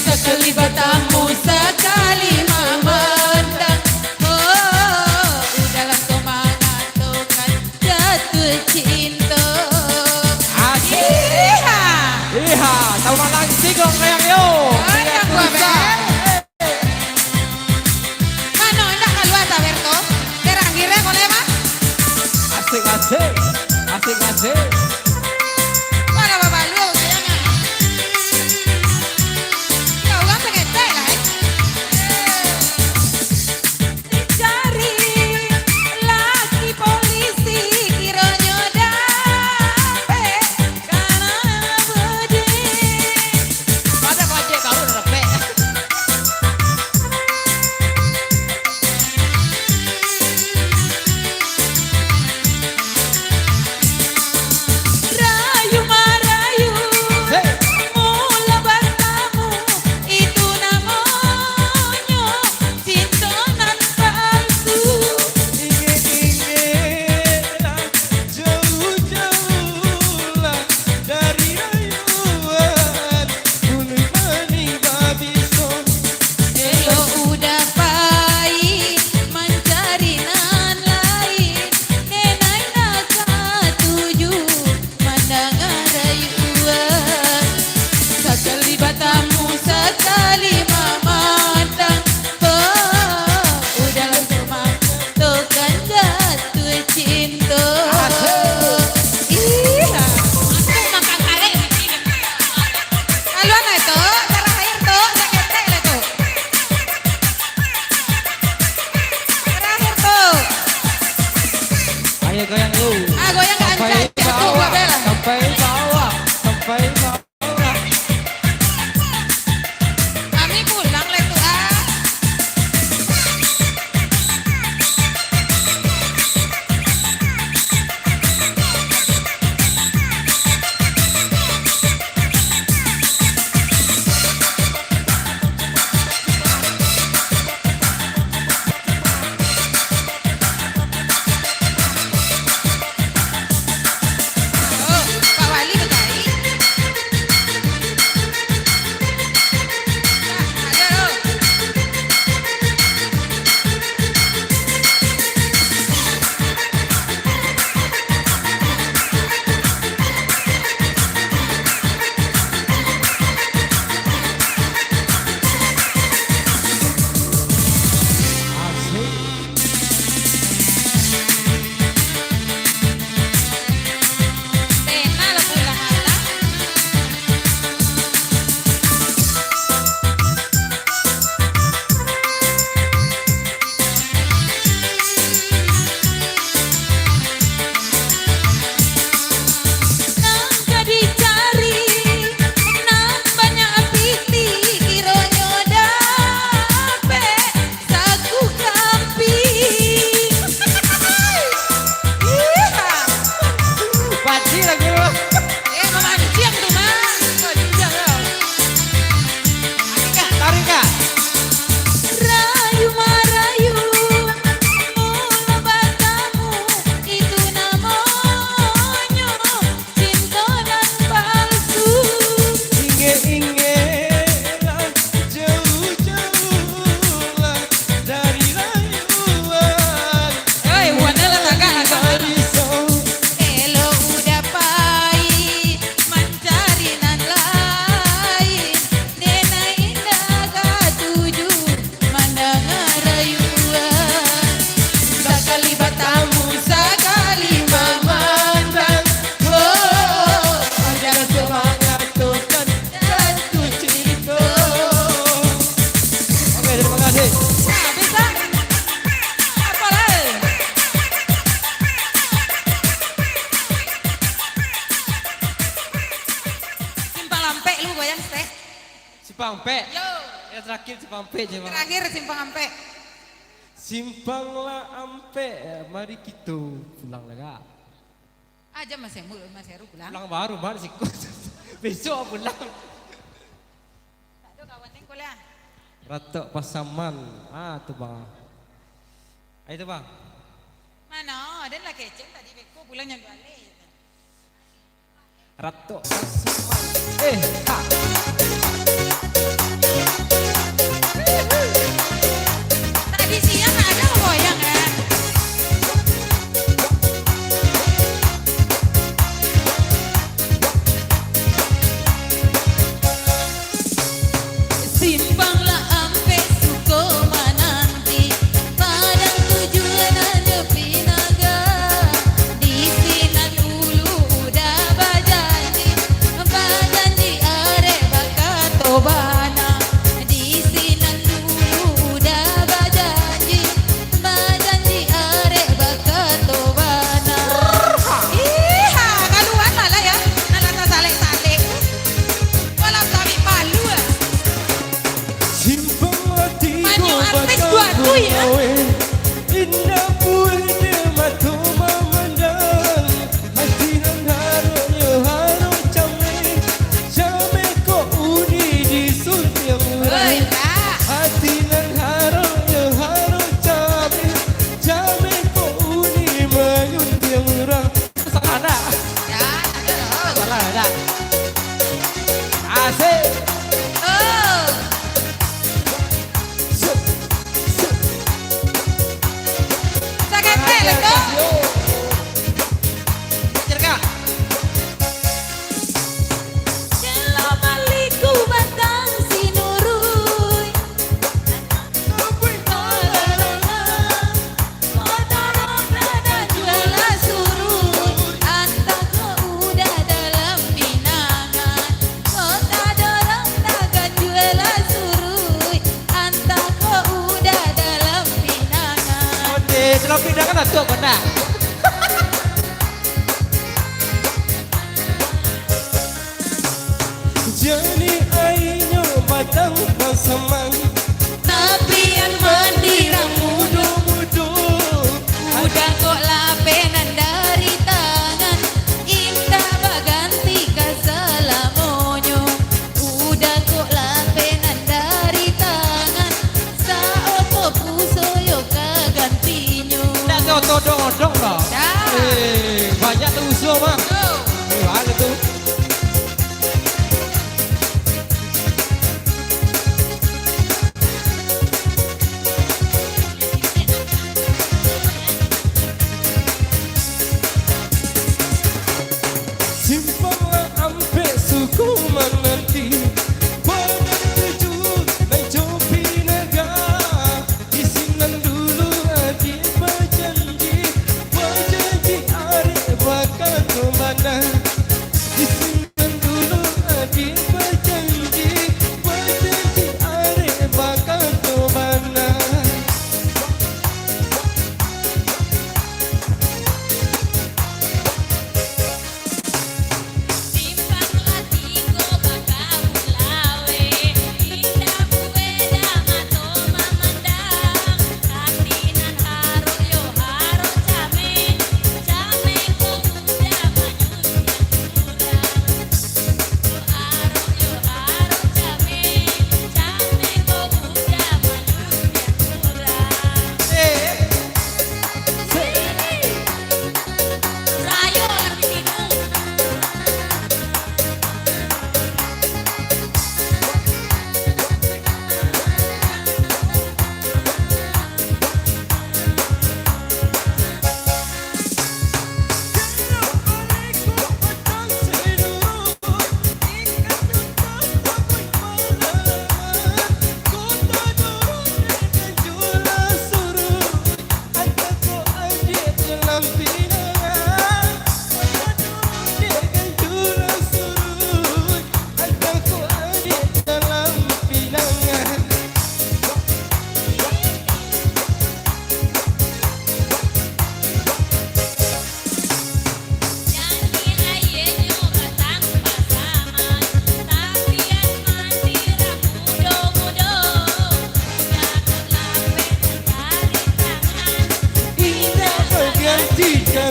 Sekali bertemu sekali memandang, oh dalam semangat kan jatuh cinta. Asik. Iha, sama lagi gong yang yo. Ada gua Mano hendak keluar Taberto. Terakhirnya boleh mah? Asik asik. Asik asik. Mana bapak lu sayangnya? Kau kan pengetek lah. Dicari laki polisi kiranya dapet karena budi. Pada pajak kau udah repek. Rayu marayu, Hey. mula bertemu itu namanya cinta nan palsu. Ingin-inginlah jauh-jauhlah dari rayuan mulut mani babiso. Elo udah pahit mencari nan lain, denai nak tuju mandangan rayuan. Sekali bertemu sekali memandang, oh dalam semangat kan jatuh cinta. Iya, aku makan kare. Haluan lah itu, terakhir tuh, sakit lah tuh. Terakhir tuh. Ayo goyang lu. Ah, goyang ke Sampai ancam, jatuh gua bela. sampai bawah, sampai bawah. Kami pulang lah tuh ah. Simpang Pe. Yo. Yang terakhir Simpang Pe. Terakhir simpang ampe. Simpanglah ampe, mari kita pulang lega. Aja Mas Heru pulang. Pulang baru mana sih? Besok pulang. Aduh kawan yang kuliah. Ratok Pasaman. Tuh bang. Itu bang. Mana? Dan lah kecil tadi beko pulangnya balik. Ratok Pasaman. Ha. Tadi siang ada goyang kan? Simpanglah ampe suko mananti padang tujuan nepi naga di sinan ulu udah bajanji are bakatobana di sinan ulu udah bajanji are bakatobana. Iha, kaluan lah ya. Nalata salik-salik. Walau kami malu. Simpang hatiku Manu artis bakal duatu ya. gawe. Indah punya mata memandang. Hati nan harunya harum Came kok uni di suntiang Oi, lain. Kak. Hati nan harunya harum Came kok uni menyuntiang orang. Salah ada. Ya, ada loh. Salah ada. Asik. Oh. Sakit lego. Cerka. Assalamualaikum batang sinurui Motorong nada juala surut Antak udah dalam pinangan Kota dorong naga juala surut Antak udah dalam pinangan Oke, kalau pindah kan tuh kena. Jadi ayo batang pasaman. Tapi yang mandi rambut Mudo-mudo Udah kok lapenan dari tangan Indah baganti kasalamonyo Udah kok lapenan dari tangan Saopo puso yo kagantinyo Tidak todong-odong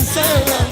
sayang